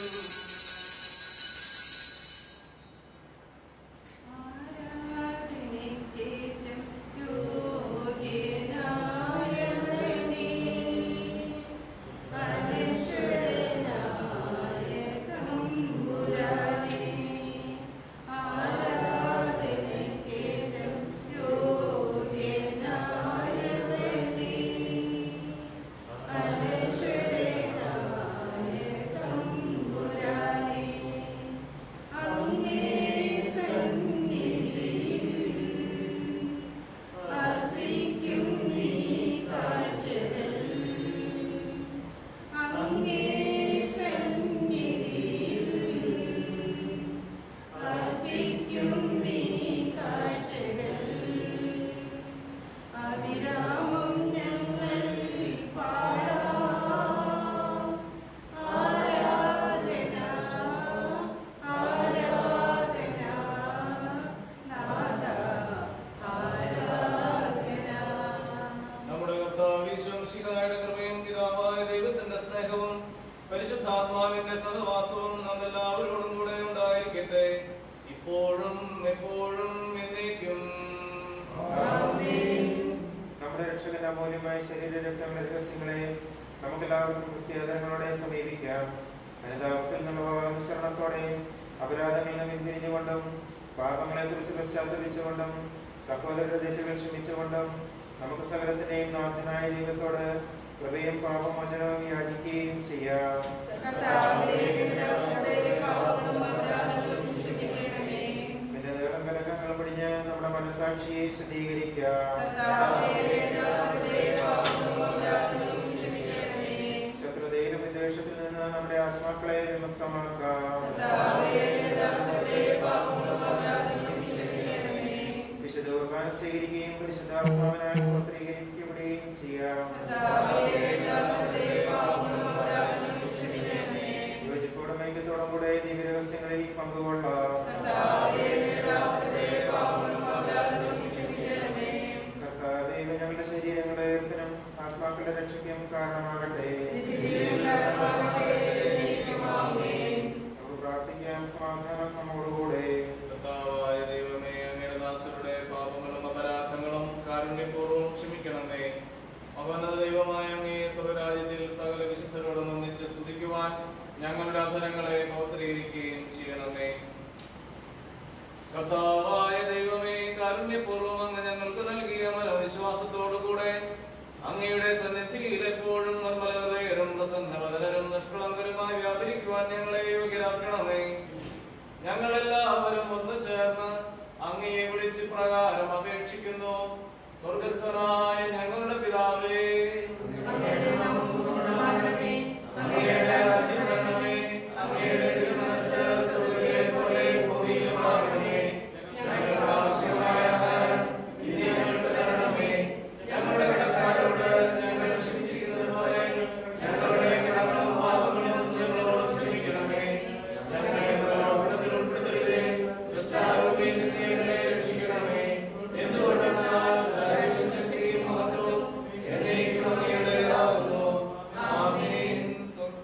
പരിശുദ്ധാത്മാവിന്റെ സഹവാസവും നാം എല്ലാവരോടും കൂടെ ഉണ്ടായിരിക്കട്ടെ, ഇപ്പോഴും എപ്പോഴും എന്നേക്കും. നമ്മുടെ രക്ഷകന്റെ അമൂല്യമായ ശരീര രക്തങ്ങളുടെ രഹസ്യങ്ങളെ നമുക്കെല്ലാവർക്കും കൃത്യതകളോടെ സമീപിക്കാം. അനുതാപത്തിൽ നിന്നുള്ള അനുസരണത്തോടെ അപരാധങ്ങളിൽ നിന്ന് പിന്തിരിഞ്ഞുകൊണ്ടും പാപങ്ങളെ കുറിച്ച് പശ്ചാത്തലിച്ചുകൊണ്ടും സഹോദരരുടെ തെറ്റുകൾ ക്ഷമിച്ചുകൊണ്ടും നമുക്ക് സകലത്തിന്റെയും നാഥനായ ദൈവത്തോട് കൃപയും പാപമോചനവും യാചിക്കുകയും ചെയ്യാം. പിന്നെ നീളം കലക്കങ്ങൾ പിടിഞ്ഞ് നമ്മുടെ മനസാക്ഷിയെ ശുദ്ധീകരിക്കാം. ശത്രുതയിലും വിദ്വേഷത്തിൽ നിന്ന് നമ്മുടെ ആത്മാക്കളെ വിമുക്തമാക്കാം. വിശുദ്ധ കുർബാന സ്വീകരിക്കുകയും പരിശുദ്ധാത്മാവിനാൽ പൗത്രീകരിക്കപ്പെടുകയും ചെയ്യാം. കൂടെ ദിവ്യരഹസ്യങ്ങളിൽ പങ്കുകൊള്ളാം. കർത്താവേ, ഇവ ഞങ്ങളുടെ ശരീരങ്ങളുടെ ഉയർത്തനും ആത്മാക്കളുടെ രക്ഷയ്ക്കും കാരണമാകട്ടെ. നമുക്ക് പ്രാർത്ഥിക്കാം. സമാധാനം നമ്മോടുകൂടെ. കർത്താവായ ദൈവമേ, അങ്ങയുടെ ദാസരുടെ പാപങ്ങളും അപരാധങ്ങളും കാരുണ്യപൂർവ്വം ക്ഷമിക്കണമേ. മകോന്നത ദൈവമായ അങ്ങേ സ്വർഗ്ഗരാജ്യത്തിൽ സകല വിശുദ്ധരോടും ഒന്നിച്ച് സ്തുതിക്കുവാൻ ഞങ്ങളുടെ അധരങ്ങളെ പവിത്രീകരിക്കുകയും ചെയ്യണമേ. കർത്താവായ ദൈവമേ, കാരുണ്യപൂർവ്വം അങ്ങ് ഞങ്ങൾക്ക് നൽകിയ മനോവിശ്വാസത്തോടുകൂടെ അങ്ങയുടെ സന്നിധിയിൽ എപ്പോഴും നിർമ്മലഹൃദയരും പ്രസന്നവദനരും നിഷ്കളങ്കരുമായി വ്യാപരിക്കുവാൻ ഞങ്ങളെ യോഗ്യരാക്കണമേ. ഞങ്ങളെല്ലാവരും ഒന്നു ചേർന്ന് അങ്ങയെ വിളിച്ച് പ്രകാരം അപേക്ഷിക്കുന്നു. സ്വർഗസ്ഥനായ ഞങ്ങളുടെ പിതാവേ, അങ്ങയുടെ നാമം പൂജിതമാകണമേ. അങ്ങയുടെ രാജ്യം വരണമേ. അങ്ങയുടെ തിരുമനസ്സ് സ്വർഗ്ഗത്തിലെ പോലെ ഭൂമിയിലുമാകണമേ. ഞങ്ങൾക്ക് ആവശ്യമായ ആഹാരം ഇന്ന് ഞങ്ങൾക്ക് തരണമേ. ഞങ്ങളുടെ കടക്കാരോട് ഞങ്ങൾ ക്ഷമിച്ചിരിക്കുന്നത് പോലെ ഞങ്ങളുടെ കടങ്ങളും പാപങ്ങളും ഞങ്ങളോട് ക്ഷമിക്കണമേ. ഞങ്ങളെ പ്രലോഭനത്തിൽ ഉൾപ്പെടുത്തരുതേ, ദുഷ്ടാരൂപിയിൽ നിന്ന് ഞങ്ങളെ രക്ഷിക്കണമേ. എന്തുകൊണ്ടെന്നാൽ രാജ്യവും ശക്തിയും മഹത്വവും എന്നേക്കും അങ്ങയുടേതാകുന്നു. ആമേൻ.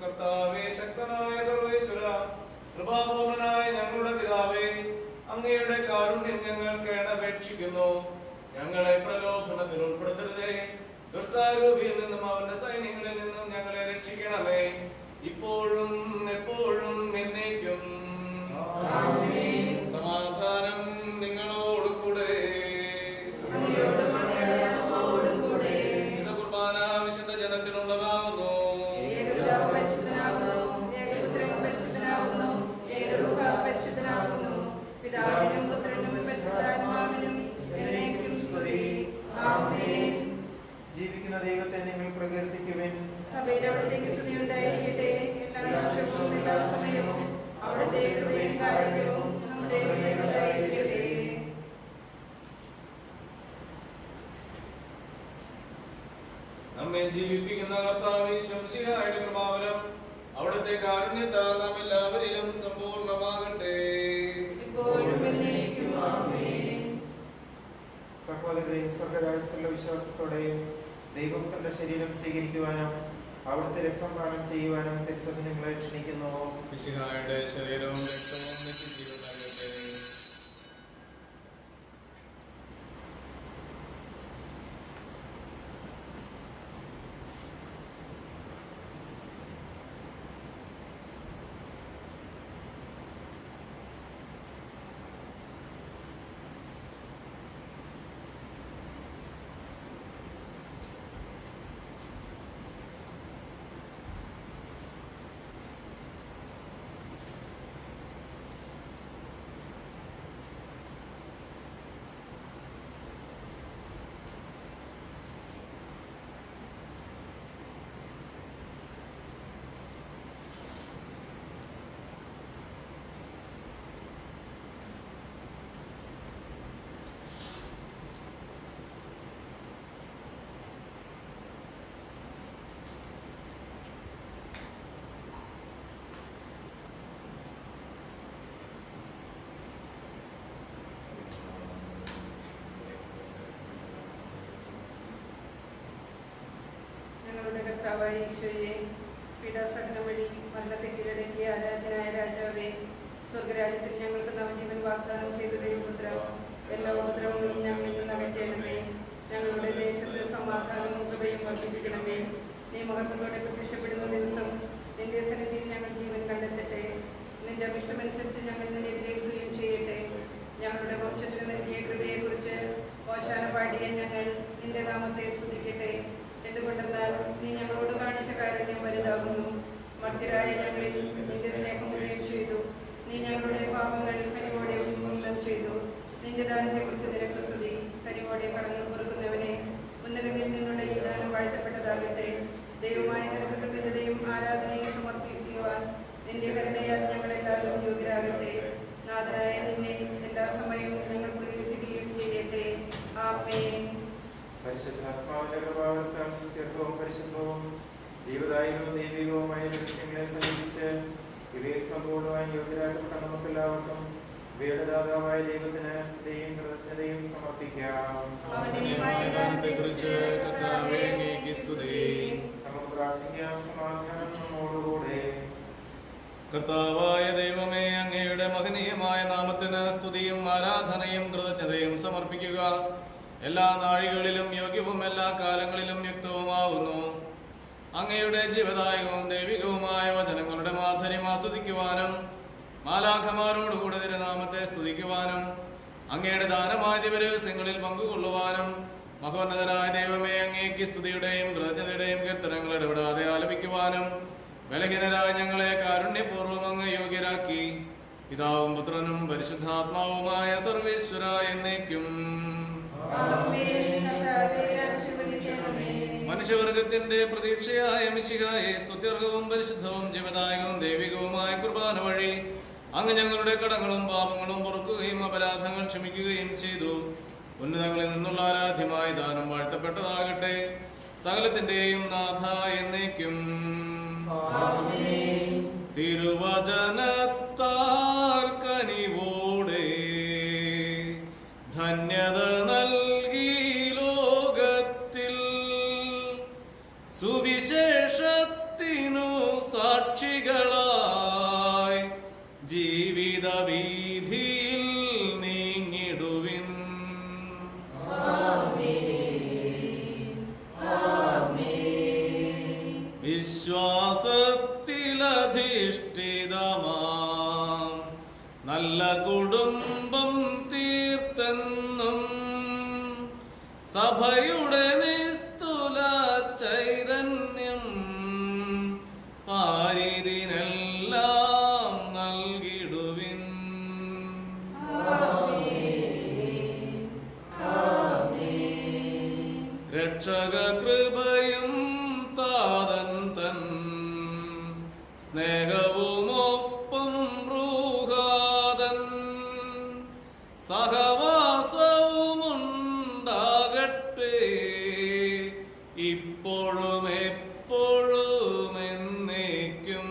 കർത്താവേ, ശക്തനായ സർവ്വേശ്വര, കൃപാപൂർണനായ ഞങ്ങളുടെ പിതാവേ, അങ്ങയുടെ കാരുണ്യം ഞങ്ങൾ കേണപേക്ഷിക്കുന്നു. ഞങ്ങളെ പ്രലോഭനത്തിൽ ഉൾപ്പെടുത്തരുതേ, ദുഷ്ടാരൂപിയിൽ നിന്നും അവന്റെ സൈന്യങ്ങളിൽ നിന്നും ഞങ്ങളെ രക്ഷിക്കണമേ. ഇപ്പോഴും എപ്പോഴും എന്നേക്കും. സമാധാനം നിങ്ങളോട് കൂടെ. വിശുദ്ധ കുർബാന വിശുദ്ധ ജനത്തിനുള്ളതാകുന്നു. പിതാവിനും പുത്രനും പരിശുദ്ധാത്മാവിനും എന്നേക്കും സ്തുതി. ആമേൻ. ജീവിക്കുന്ന ദൈവത്തെ നിങ്ങൾ പ്രകീർത്തിക്കുവിൻ. സഭയിൽ അവിടുത്തേക്ക് സ്തുതി ഉണ്ടായിരിക്കട്ടെ. എല്ലാ നിമിഷവും എല്ലാ സമയവും അവിടുത്തെ കൃപയും കാരുണ്യവും നമ്മുടെ മേലുണ്ടായിരിക്കട്ടെ. നമ്മെ ജീവിപ്പിക്കുന്ന കർത്താവേ, ശംശിഹായുടെ കൃപാവരം അവിടുത്തെ കാരുണ്യത്താൽ നാം എല്ലാവരിലും സമ്പൂർണ്ണമാകട്ടെ. ഇപ്പോഴും എന്നേക്കും. ആമേൻ. സഹോദരരെ, സ്വർഗരാജ്യത്തിലുള്ള വിശ്വാസത്തോടെ ദൈവത്തിന്റെ ശരീരം സ്വീകരിക്കുവാനും അവിടുത്തെ രക്തം പാനം ചെയ്യുവാനും തിരുസഭ നിങ്ങളെ ക്ഷണിക്കുന്നു. ശംശിഹായുടെ ശരീരവും രക്തവും നിത്യജീവൻ നൽകട്ടെ. ഞങ്ങളുടെ കർത്താവായ ഈശോയെ, പീഡാസഹനം വഴി മരണത്തെ കീഴടക്കിയ ആരാധനായ രാജാവേ, സ്വർഗരാജ്യത്തിൽ ഞങ്ങൾക്ക് നവജീവൻ വാഗ്ദാനം ചെയ്ത ദൈവപുത്ര, എല്ലാ ഉപദ്രവങ്ങളും ഞങ്ങളിൽ നിന്ന് അകറ്റണമേ. ഞങ്ങളുടെ ദേശത്ത് സമാധാനവും കൃപയും വർദ്ധിപ്പിക്കണമേ. നീ മഹത്വത്തോടെ പ്രത്യക്ഷപ്പെടുന്ന ദിവസം നിന്റെ സന്നിധിയിൽ ഞങ്ങൾ ജീവൻ കണ്ടെത്തട്ടെ. നിന്റെ അഭിഷ്ടമനുസരിച്ച് ഞങ്ങൾ നിന്നെ എതിരേൽക്കുകയും ചെയ്യട്ടെ. ഞങ്ങളുടെ വംശത്തിന് നൽകിയ കൃപയെക്കുറിച്ച് ഓശാന പാടിയ ഞങ്ങൾ നിന്റെ നാമത്തെ സ്തുതിക്കട്ടെ. എന്തുകൊണ്ടെന്നാൽ നീ ഞങ്ങളോട് കാണിച്ച കാരുണ്യം വലുതാകുന്നു. മർത്യരായ ഞങ്ങളിൽ നിന്റെ സ്നേഹം ഉദയം ചെയ്തു. നീ ഞങ്ങളുടെ പാപങ്ങൾ കനിവോടെ ഉന്മൂലനം ചെയ്തു. നിന്റെ ദാനത്തെക്കുറിച്ച് നിനക്ക് സ്തുതി. കനിവോടെ കടങ്ങൾ പൊറുക്കുന്നവനെ, ഉന്നതങ്ങളിൽ നിന്നുള്ള ഈ ദാനം വാഴ്ത്തപ്പെട്ടതാകട്ടെ. ദൈവമായ നിനക്ക് കൃതജ്ഞതയും ആരാധനയും സമർപ്പിക്കുവാൻ നിന്റെ കരുണയാൽ ഞങ്ങളെല്ലാവരും യോഗ്യരാകട്ടെ. നാഥനായ നിന്നെ എല്ലാ സമയവും ഞങ്ങൾ പ്രകീർത്തിക്കുകയും ചെയ്യട്ടെ. ആമേൻ. പരിശുദ്ധാത്മാവിന്റെ പ്രഭാവത്താൽ സത്യത്വവും പരിശുദ്ധവും ജീവദായകവും ദൈവികവുമായ ലക്ഷ്യങ്ങളെ സമീപിച്ച് ഇവയിൽ പങ്കുകൊള്ളുവാൻ യോഗ്യരാക്കപ്പെട്ട നമുക്കെല്ലാവർക്കും ഇവയുടെ ദാതാവായ ദൈവത്തിന് സ്തുതിയും കൃതജ്ഞതയും സമർപ്പിക്കാം. കുറിച്ച് കർത്താവേ അങ്ങേക്ക് സ്തുതി. നമുക്ക് പ്രാർത്ഥിക്കാം. സമാധാനം നമ്മോടുകൂടെ. കർത്താവായ ദൈവമേ, അങ്ങയുടെ മഹനീയമായ നാമത്തിന് സ്തുതിയും ആരാധനയും കൃതജ്ഞതയും സമർപ്പിക്കുക. എല്ലാ നാഴികളിലും യോഗ്യവും എല്ലാ കാലങ്ങളിലും യുക്തവുമാവുന്നു. അങ്ങയുടെ ജീവദായകവും ദൈവികവുമായ വചനങ്ങളുടെ മാധുര്യം ആസ്വദിക്കുവാനും മാലാഖമാരോടുകൂടെ തിരുനാമത്തെ സ്തുതിക്കുവാനും അങ്ങയുടെ ദാനമായ ദിവരഹസ്യങ്ങളിൽ പങ്കുകൊള്ളുവാനും മഹോന്നതനായ ദൈവമേ, അങ്ങേക്ക് സ്തുതിയുടെയും കൃതജ്ഞതയുടെയും കീർത്തനങ്ങൾ ഇടപെടാതെ ആലപിക്കുവാനും ബലഹീനരായ ഞങ്ങളെ കാരുണ്യപൂർവ്വം അങ്ങ് യോഗ്യരാക്കി. പിതാവും പുത്രനും പരിശുദ്ധാത്മാവുമായ സർവേശ്വര എന്നേക്കും. മനുഷ്യവർഗത്തിന്റെ പ്രതീക്ഷയായ മിശിഹായെ സ്തുത്യർഹവും പരിശുദ്ധവും ജീവദായകവും ദൈവികവുമായ കുർബാന വഴി അങ്ങ് ഞങ്ങളുടെ കടങ്ങളും പാപങ്ങളും പൊറുക്കുകയും അപരാധങ്ങൾ ക്ഷമിക്കുകയും ചെയ്തു. ഉന്നതങ്ങളിൽ നിന്നുള്ള ആരാധ്യമായ ദാനം വാഴ്ത്തപ്പെട്ടതാകട്ടെ. സകലത്തിന്റെയും നാഥ എന്നേക്കും. തിരുവചനത്താൽ കനിവോടെ ധന്യത നൽകി ലോകത്തിൽ സുവിശേഷത്തിനു സാക്ഷികളായി ജീവിത വീതിയിൽ നീങ്ങിടുവിൻ. വിശ്വാസത്തിലധിഷ്ഠിതമാം നല്ല കുടുംബം തീർത്തെന്നും സഭയുടെ നിസ്തുല ചൈതന്യം പാരിതിനെല്ലാം നൽകിടുവിൻ. രക്ഷക കൃപയും താതൻ തൻ സ്നേഹവുമൊപ്പം റൂഹാതൻ സഹവാസവുമുണ്ടാകട്ടെ ഇപ്പോഴും എപ്പോഴും എന്നേക്കും.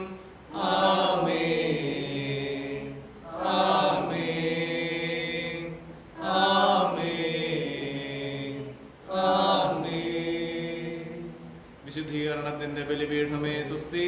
ആമേൻ, ആമേൻ, ആമേൻ, ആമേൻ. വിശുദ്ധീകരണത്തിന്റെ ബലിപീഠമേ സുസ്തി.